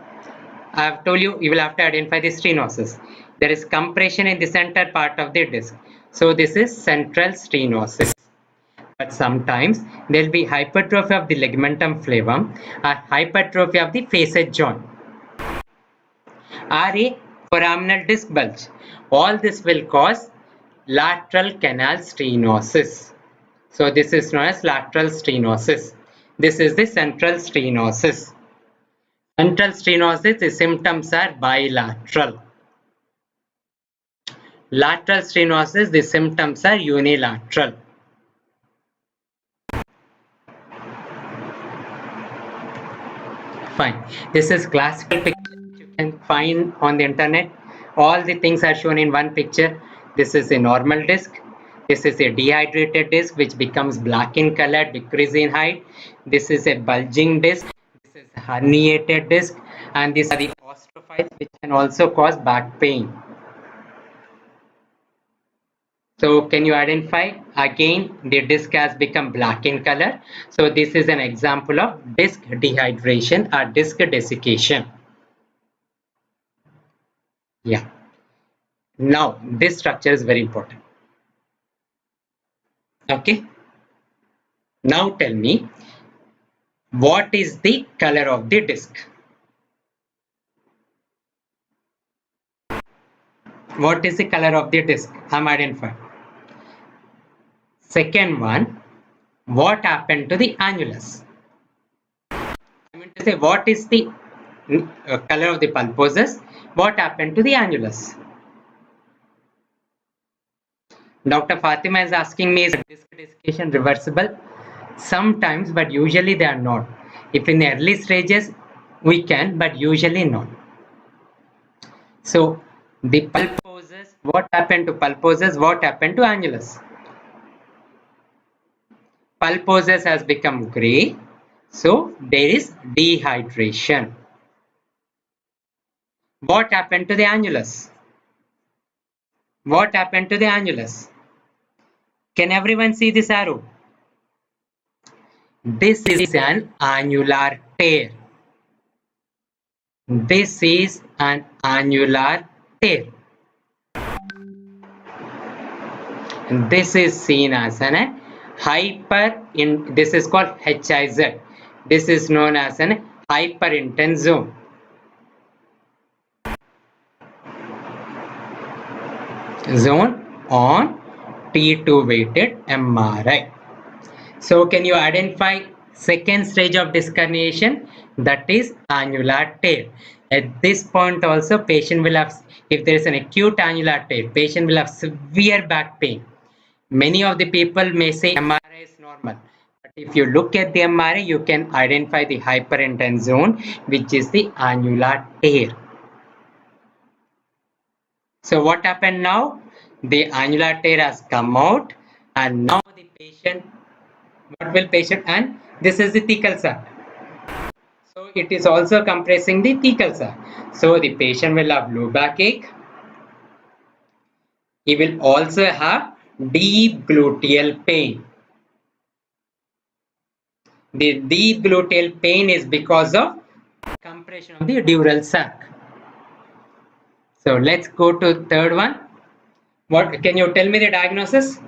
I have told you, you will have to identify the stenosis. There is compression in the center part of the disc. So this is central stenosis. But sometimes there will be hypertrophy of the ligamentum flavum or hypertrophy of the facet joint or a foraminal disc bulge. All this will cause lateral canal stenosis. So this is known as lateral stenosis. This is the central stenosis. Central stenosis, the symptoms are bilateral. Lateral stenosis, the symptoms are unilateral. Fine. This is classical picture you can find on the internet. All the things are shown in one picture. This is a normal disc. This is a dehydrated disc which becomes black in color, decrease in height. This is a bulging disc. This is a herniated disc, and these are the osteophytes which can also cause back pain. So can you identify? Again, the disc has become black in color. So this is an example of disc dehydration or disc desiccation. Yeah. Now, this structure is very important. Okay. Now tell me, what is the color of the disc? What is the color of the disc? I'm identifying. Second one, what happened to the annulus? I mean to say, what is the color of the pulposus? What happened to the annulus? Dr. Fatima is asking me, is disc desiccation reversible? Sometimes, but usually they are not. If in the early stages, we can, but usually not. So, the pulposus, what happened to pulposus? What happened to annulus? Pulposus has become gray, so there is dehydration. What happened to the annulus? What happened to the annulus? Can everyone see this arrow? This is an annular tear. This is an annular tear. And this is seen as an this is called HIZ. This is known as an hyperintense zone. Zone on T2 weighted MRI. So can you identify second stage of discarnation? That is annular tear. At this point also patient will have, if there is an acute annular tear, patient will have severe back pain. Many of the people may say MRI is normal. But if you look at the MRI, you can identify the hyperintense zone, which is the annular tear. So what happened now? The annular tear has come out, and now the patient, what will patient, and this is the thecal sac. So it is also compressing the thecal sac. So the patient will have low backache. He will also have deep gluteal pain. The deep gluteal pain is because of compression of the dural sac. So let's go to third one. What can you tell me the diagnosis?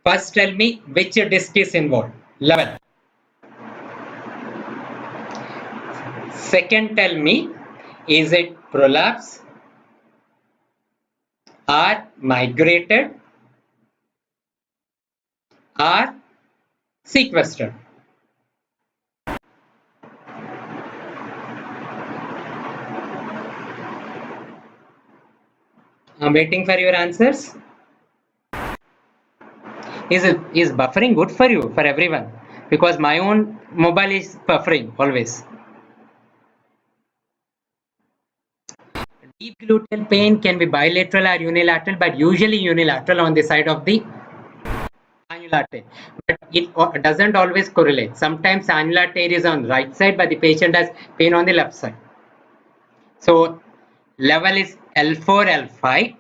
First tell me which disc is involved. Level. Second tell me, is it prolapse or migrated or sequestered? I'm waiting for your answers. Is buffering good for you, for everyone? Because my own mobile is buffering always. Deep gluteal pain can be bilateral or unilateral, but usually unilateral on the side of the annular tear. But it doesn't always correlate. Sometimes annular tear is on right side, but the patient has pain on the left side. So level is L4, L5,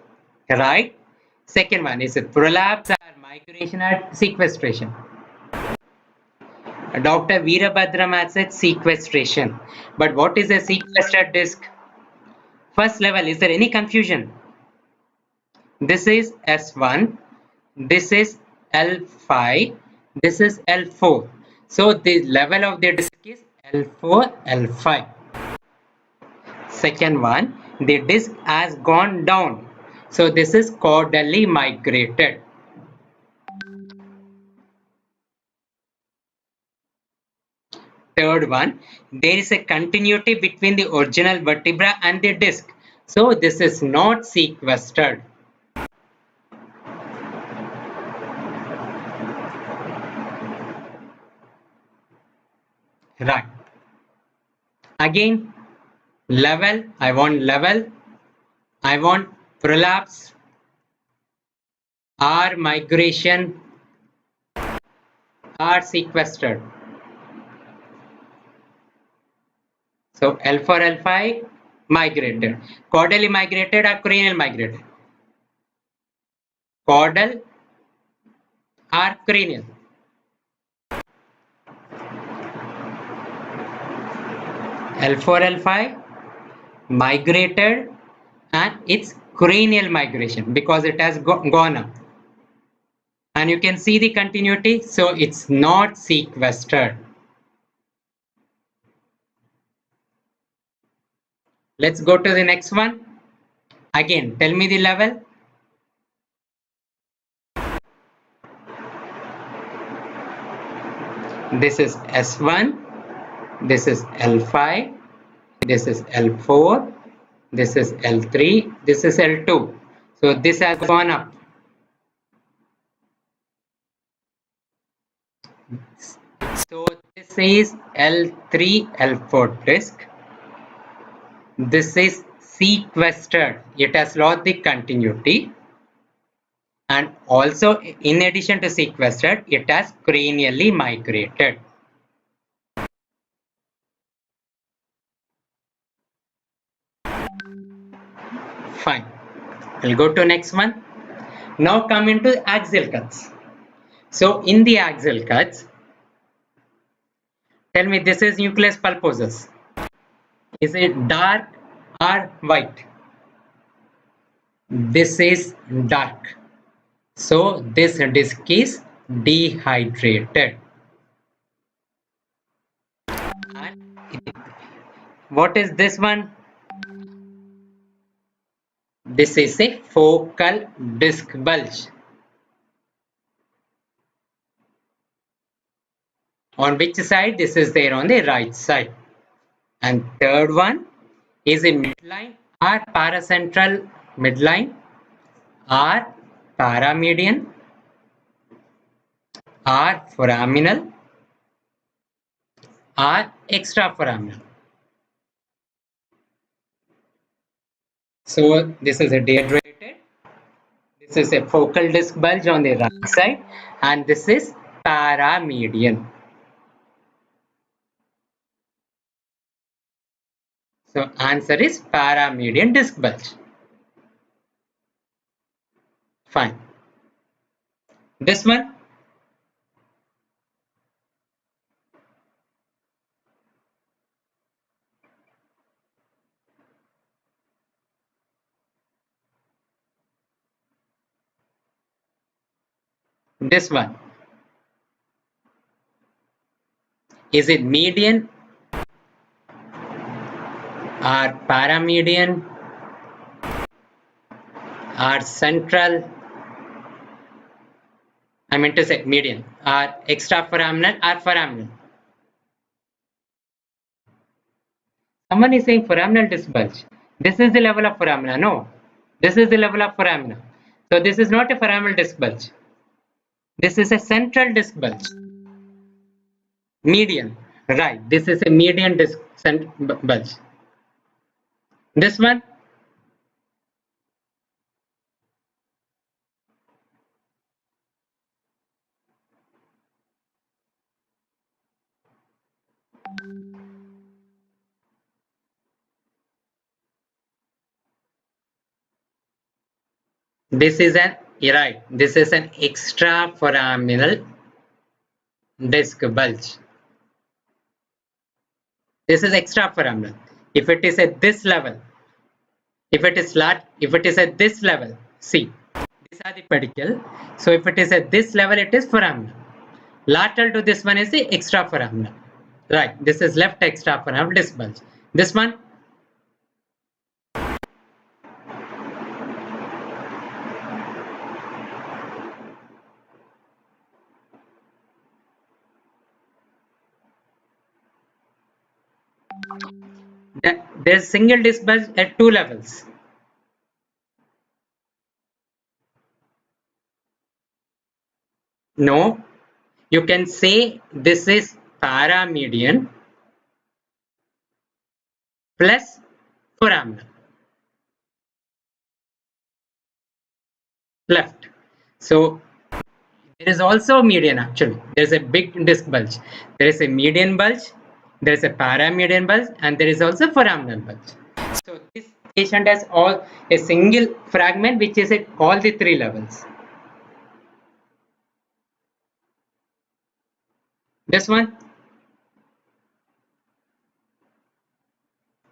right? Second one is prolapse or migration or sequestration. Dr. Veerabhadram has said sequestration. But what is a sequestered disc? First level, is there any confusion? This is S1, this is L5, this is L4. So the level of the disc is L4, L5. Second one, the disc has gone down. So this is caudally migrated. Third one, there is a continuity between the original vertebra and the disc. So this is not sequestered. Right. Again, level, I want prolapse or migration or sequestered. So L4, L5 migrated. Caudally migrated or cranial migrated? Caudal or cranial? L4, L5 migrated, and it's cranial migration because it has gone up. And you can see the continuity, so it's not sequestered. Let's go to the next one. Again, tell me the level. This is S1, this is L5, this is L4, this is L3, this is L2. So this has gone up. So this is L3, L4 disc. This is sequestered. It has lost the continuity. And also, in addition to sequestered, it has cranially migrated. Fine. We'll go to next one. Now come into axial cuts. So in the axial cuts, tell me, this is nucleus pulposus. Is it dark or white? This is dark. So this disc is dehydrated. And what is this one? This is a focal disc bulge. On which side? This is there on the right side. And third one is a midline or paracentral midline or paramedian or foraminal or extraforaminal. So this is a dehydrated. This is a focal disc bulge on the right side, and this is paramedian. So answer is paramedian disc bulge. Fine. This one, this one. Is it median or paramedian or central? I meant to say median or extraforaminal or foraminal. Someone is saying foraminal disc bulge. This is the level of foramina. No, this is the level of foramina. So this is not a foraminal disc bulge. This is a central disc bulge. Median, right? This is a median disc bulge. This one, this is an right. This is an extraforaminal disc bulge. This is extraforaminal. If it is at this level, if it is at this level, see, these are the pedicle. So if it is at this level, it is foraminal. Lateral to this one is the extraforaminal. Right. This is left extraforaminal disc bulge. This one, there's single disc bulge at two levels. No, you can say this is paramedian plus foraminal. Left. So there is also median actually. There is a big disc bulge. There is a median bulge, there is a paramedian bulge, and there is also foraminal bulge. So this patient has all a single fragment which is at all the three levels. This one,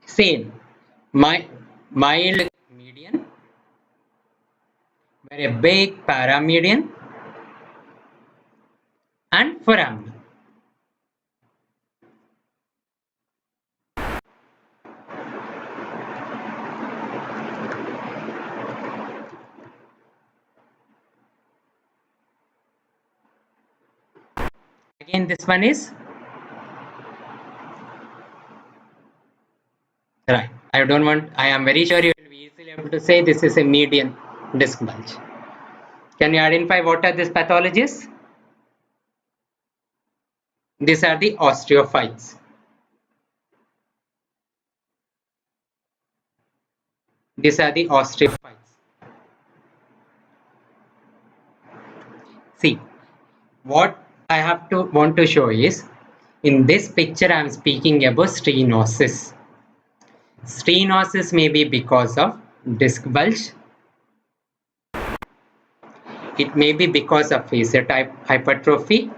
same. Mild median, very big paramedian, and foraminal. Again, this one is right. I am very sure you will be easily able to say this is a median disc bulge. Can you identify what are these pathologies? These are the osteophytes. These are the osteophytes. See, what I want to show is, in this picture I am speaking about stenosis. Stenosis may be because of disc bulge It may be because of facet hypertrophy.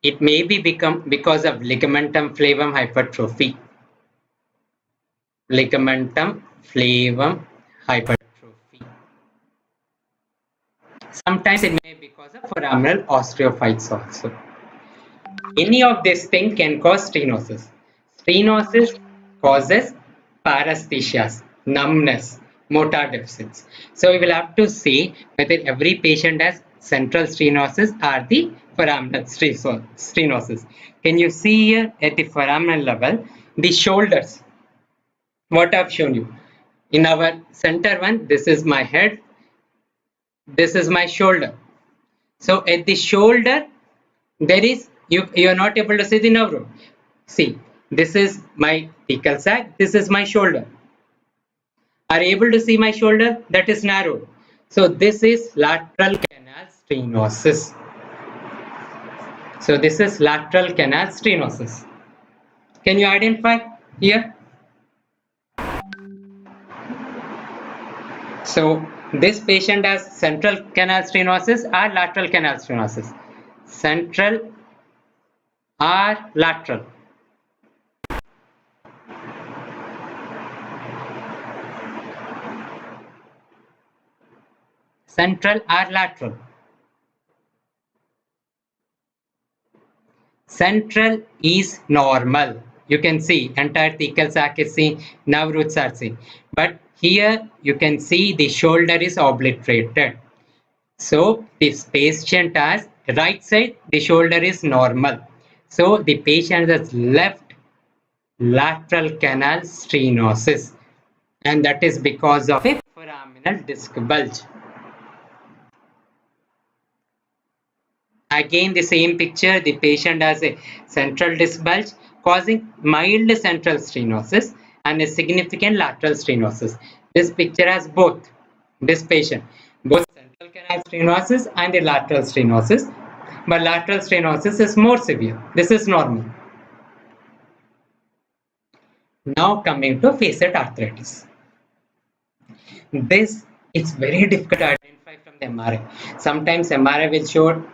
It may be because of ligamentum flavum hypertrophy. Ligamentum flavum hypertrophy. Sometimes it may be because of foraminal osteophytes also. Any of these things can cause stenosis. Stenosis causes paresthesias, numbness, motor deficits. So we will have to see whether every patient has central stenosis or the foraminal stenosis. Can you see here at the foraminal level, the shoulders, what I've shown you. In our center one, this is my head, this is my shoulder. So at the shoulder, there is, you are not able to see the nerve root. See, this is my thecal sac, this is my shoulder. Are you able to see my shoulder? That is narrow. So this is lateral canal stenosis. So this is lateral canal stenosis. Can you identify here? So this patient has central canal stenosis or lateral canal stenosis. Central or lateral. Central or lateral. Central is normal. You can see entire thecal sac is seen, nerve roots are seen. But here you can see the shoulder is obliterated. So this patient has right side, the shoulder is normal. So the patient has left lateral canal stenosis, and that is because of a foraminal disc bulge. Again, the same picture, the patient has a central disc bulge causing mild central stenosis and a significant lateral stenosis. This picture has both, this patient, both central canal stenosis and the lateral stenosis, but lateral stenosis is more severe. This is normal. Now coming to facet arthritis. This is very difficult to identify from the MRI. Sometimes MRI will show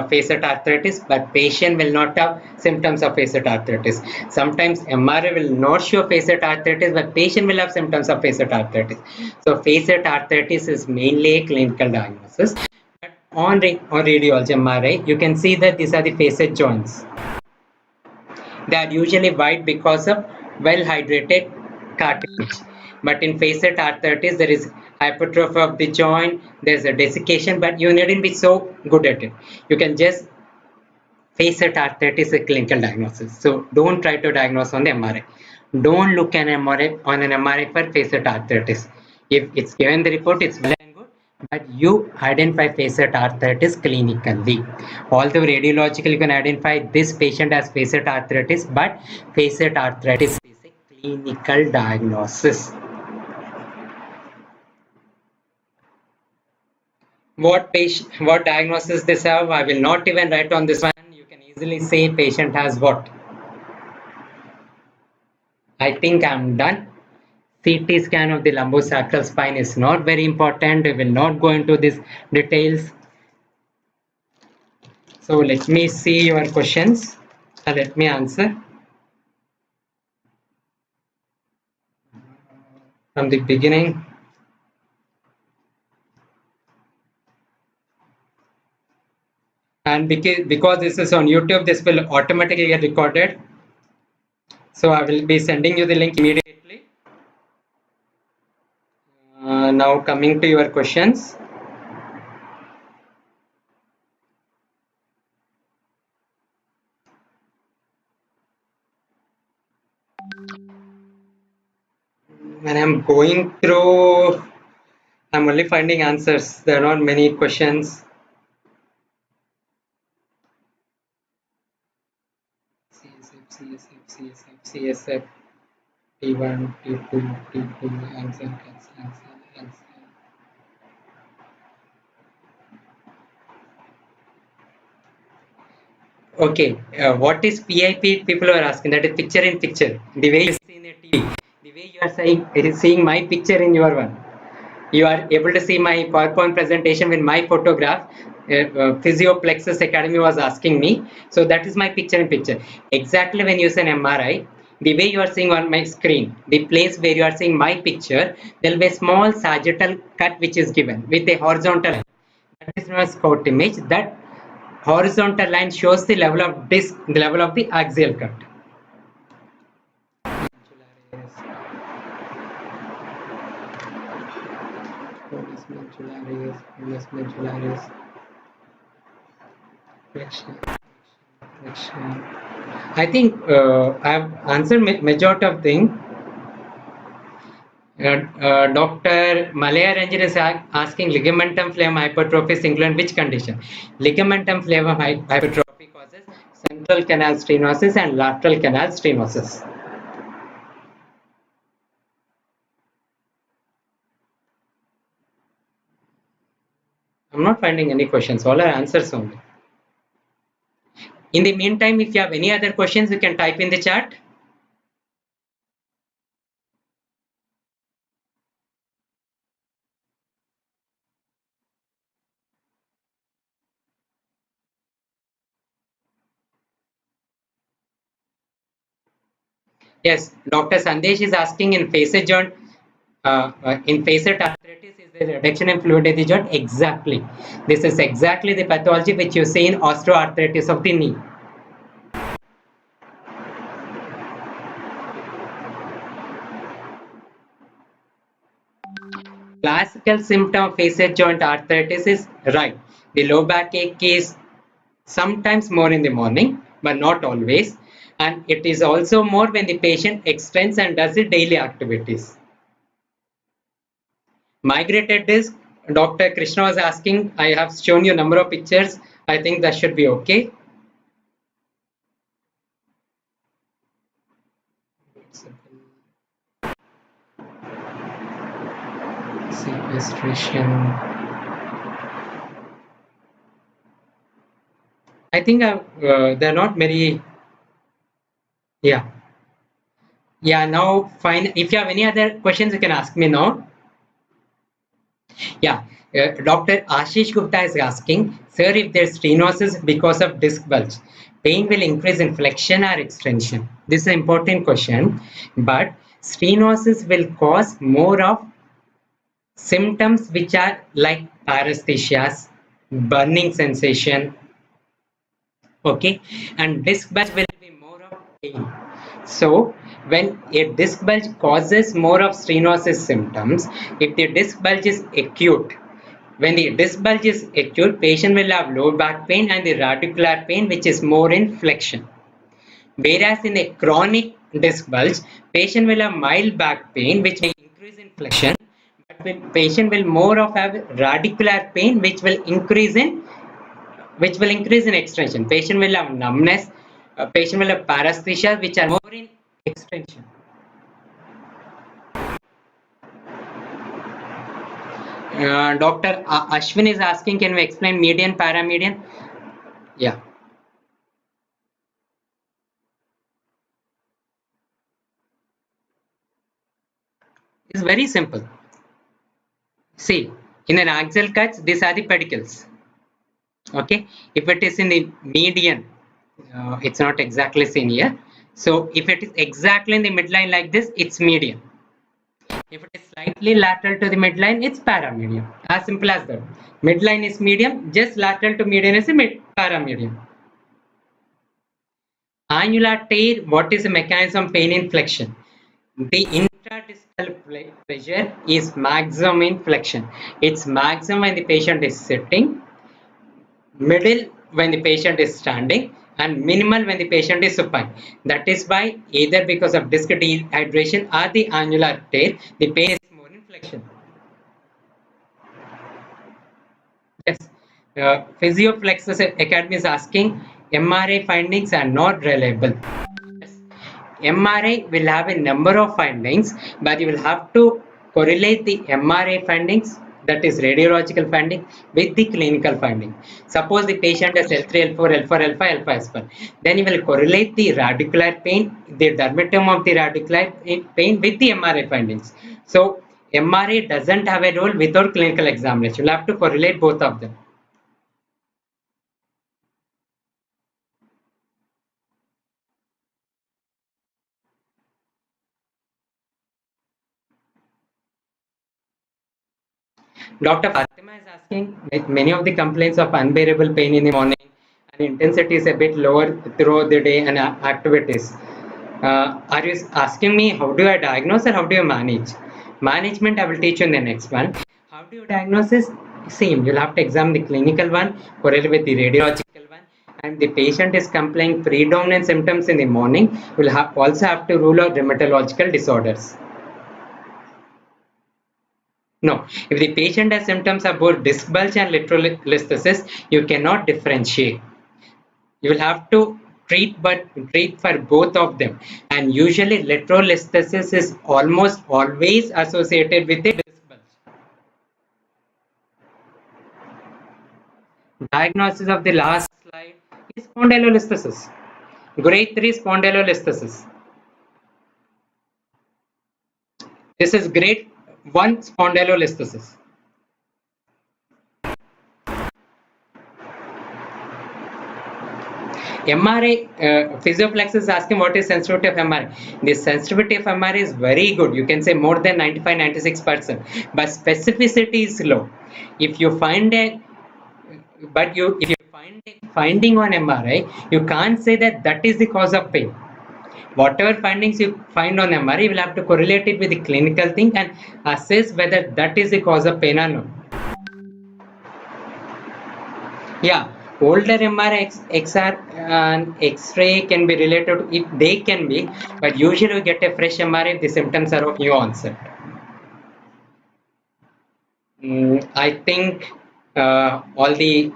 facet arthritis, but patient will not have symptoms of facet arthritis. Sometimes MRI will not show facet arthritis, but patient will have symptoms of facet arthritis. So facet arthritis is mainly a clinical diagnosis. But on radiology MRI, you can see that these are the facet joints. They are usually white because of well hydrated cartilage. But in facet arthritis, there is hypertrophy of the joint, there's a desiccation, but you needn't be so good at it. You can just facet arthritis is a clinical diagnosis. So don't try to diagnose on the MRI. Don't look at an MRI on an MRI for facet arthritis. If it's given the report, it's well and good, but you identify facet arthritis clinically. Although radiologically you can identify this patient as facet arthritis, but facet arthritis is a clinical diagnosis. What diagnosis this have? I will not even write on this one. You can easily say patient has what. I think I'm done. CT scan of the lumbosacral spine is not very important. We will not go into these details. So let me see your questions. Let me answer from the beginning. And because this is on YouTube, this will automatically get recorded. So I will be sending you the link immediately. Now coming to your questions. When I'm going through, I'm only finding answers. There are not many questions. CSF, T1, T2, T2, answer. Okay, what is PIP? People are asking. That is picture in picture. The way you see in a TV, the way you are seeing my picture in your one. you are able to see my PowerPoint presentation with my photograph. Physioplexus Academy was asking me. So that is my picture in picture. Exactly when you say an MRI, the way you are seeing on my screen, the place where you are seeing my picture, there will be a small sagittal cut which is given with a horizontal line. That is known as Scott image. That horizontal line shows the level of disc, the level of the axial cut. I think I have answered majority of things. Dr. Malaya Ranjan is asking ligamentum flavum hypertrophy singular in which condition? Ligamentum flavum hypertrophy causes central canal stenosis and lateral canal stenosis. I'm not finding any questions, all are answers only. In the meantime, if you have any other questions, you can type in the chat. Yes, Dr. Sandesh is asking in facet joint, in facet arthritis, is there a reduction in fluid in the joint? Exactly. This is exactly the pathology which you see in osteoarthritis of the knee. Classical symptom of facet joint arthritis is right. The low backache is sometimes more in the morning, but not always. And it is also more when the patient extends and does the daily activities. Migrated disc, Dr. Krishna was asking, I have shown you a number of pictures. I think that should be okay. Sequestration. I think there are not many. Yeah. Yeah, now fine. If you have any other questions, you can ask me now. Yeah, Dr. Ashish Gupta is asking, sir, if there's stenosis because of disc bulge, pain will increase in flexion or extension? This is an important question, but stenosis will cause more of symptoms which are like paresthesias, burning sensation, okay, and disc bulge will be more of pain. So when a disc bulge causes more of stenosis symptoms, if the disc bulge is acute, when the disc bulge is acute, patient will have low back pain and the radicular pain, which is more in flexion. Whereas in a chronic disc bulge, patient will have mild back pain, which may increase in flexion, but patient will more of have radicular pain, which will increase in extension. Patient will have numbness. Patient will have paresthesia, which are more in extension. Dr. Ashwin is asking, can we explain median, paramedian? Yeah. It's very simple. See, in an axial cut, these are the pedicles. Okay, if it is in the median, it's not exactly seen here. So if it is exactly in the midline like this, it's median. If it is slightly lateral to the midline, it's paramedian. As simple as that. Midline is medium, just lateral to median is a paramedian. Annular tear, what is the mechanism pain in flexion? The intradiscal pressure is maximum in flexion. It's maximum when the patient is sitting, middle when the patient is standing, and minimal when the patient is supine. That is why either because of disc dehydration or the annular tear, the pain is more in flexion. Yes, Physioplexus Academy is asking, MRI findings are not reliable. Yes. MRI will have a number of findings, but you will have to correlate the MRI findings, that is radiological finding, with the clinical finding. Suppose the patient has L3, L4, L4, L5, L5, then you will correlate the radicular pain, the dermatom of the radicular pain with the MRI findings. So MRA doesn't have a role without clinical examination. You'll have to correlate both of them. Dr. Fatima is asking, with many of the complaints of unbearable pain in the morning and intensity is a bit lower throughout the day and activities. Are you asking me how do I diagnose or how do you manage? Management I will teach you in the next one. How do you diagnose is same. You'll have to examine the clinical one, correlate with the radiological one, and the patient is complaining predominant symptoms in the morning. You'll also have to rule out rheumatological disorders. No, if the patient has symptoms of both disc bulge and lateral you cannot differentiate. You will have to treat for both of them, and usually lateral is almost always associated with a disc bulge. Diagnosis of the last slide is spondylolisthesis. Grade 3 spondylolisthesis. This is grade 1 spondylolisthesis. MRI, Physioplex is asking what is sensitivity of MRI. The sensitivity of MRI is very good. You can say more than 95-96%, but specificity is low. If you find a finding on MRI, you can't say that is the cause of pain. Whatever findings you find on MRI, you will have to correlate it with the clinical thing and assess whether that is the cause of pain or not. Yeah, older MRI, XR and X-ray can be related to it. They can be, but usually you get a fresh MRI if the symptoms are of new onset. I think all the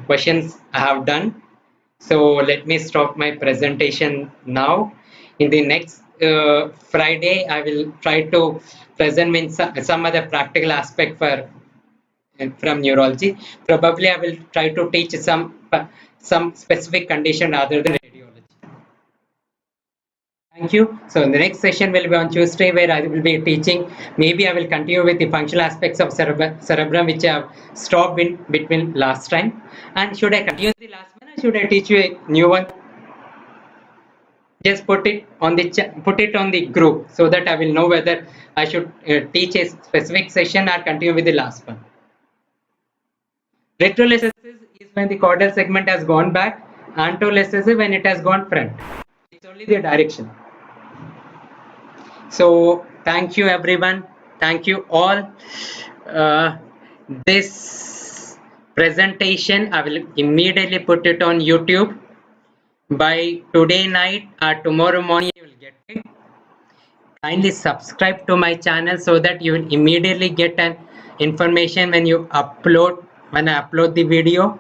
questions I have done. So let me stop my presentation now. In the next Friday, I will try to present some other practical aspect from neurology. Probably I will try to teach some specific condition rather than radiology. Thank you. So the next session will be on Tuesday where I will be teaching. Maybe I will continue with the functional aspects of cerebrum which I have stopped in between last time. And should I continue the last one or should I teach you a new one? Just put it on the group so that I will know whether I should teach a specific session or continue with the last one. Retrolisthesis is when the caudal segment has gone back. Anterolisthesis when it has gone front. It's only the direction. So thank you everyone. Thank you all. This presentation I will immediately put it on YouTube. By today night or tomorrow morning you will get it. Kindly subscribe to my channel so that you will immediately get an information when I upload the video,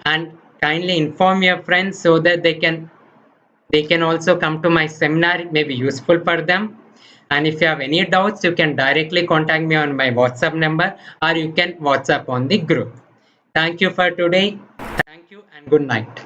and kindly inform your friends so that they can also come to my seminar. It may be useful for them. And if you have any doubts, you can directly contact me on my WhatsApp number or you can WhatsApp on the group. Thank you for today. Thank you and good night.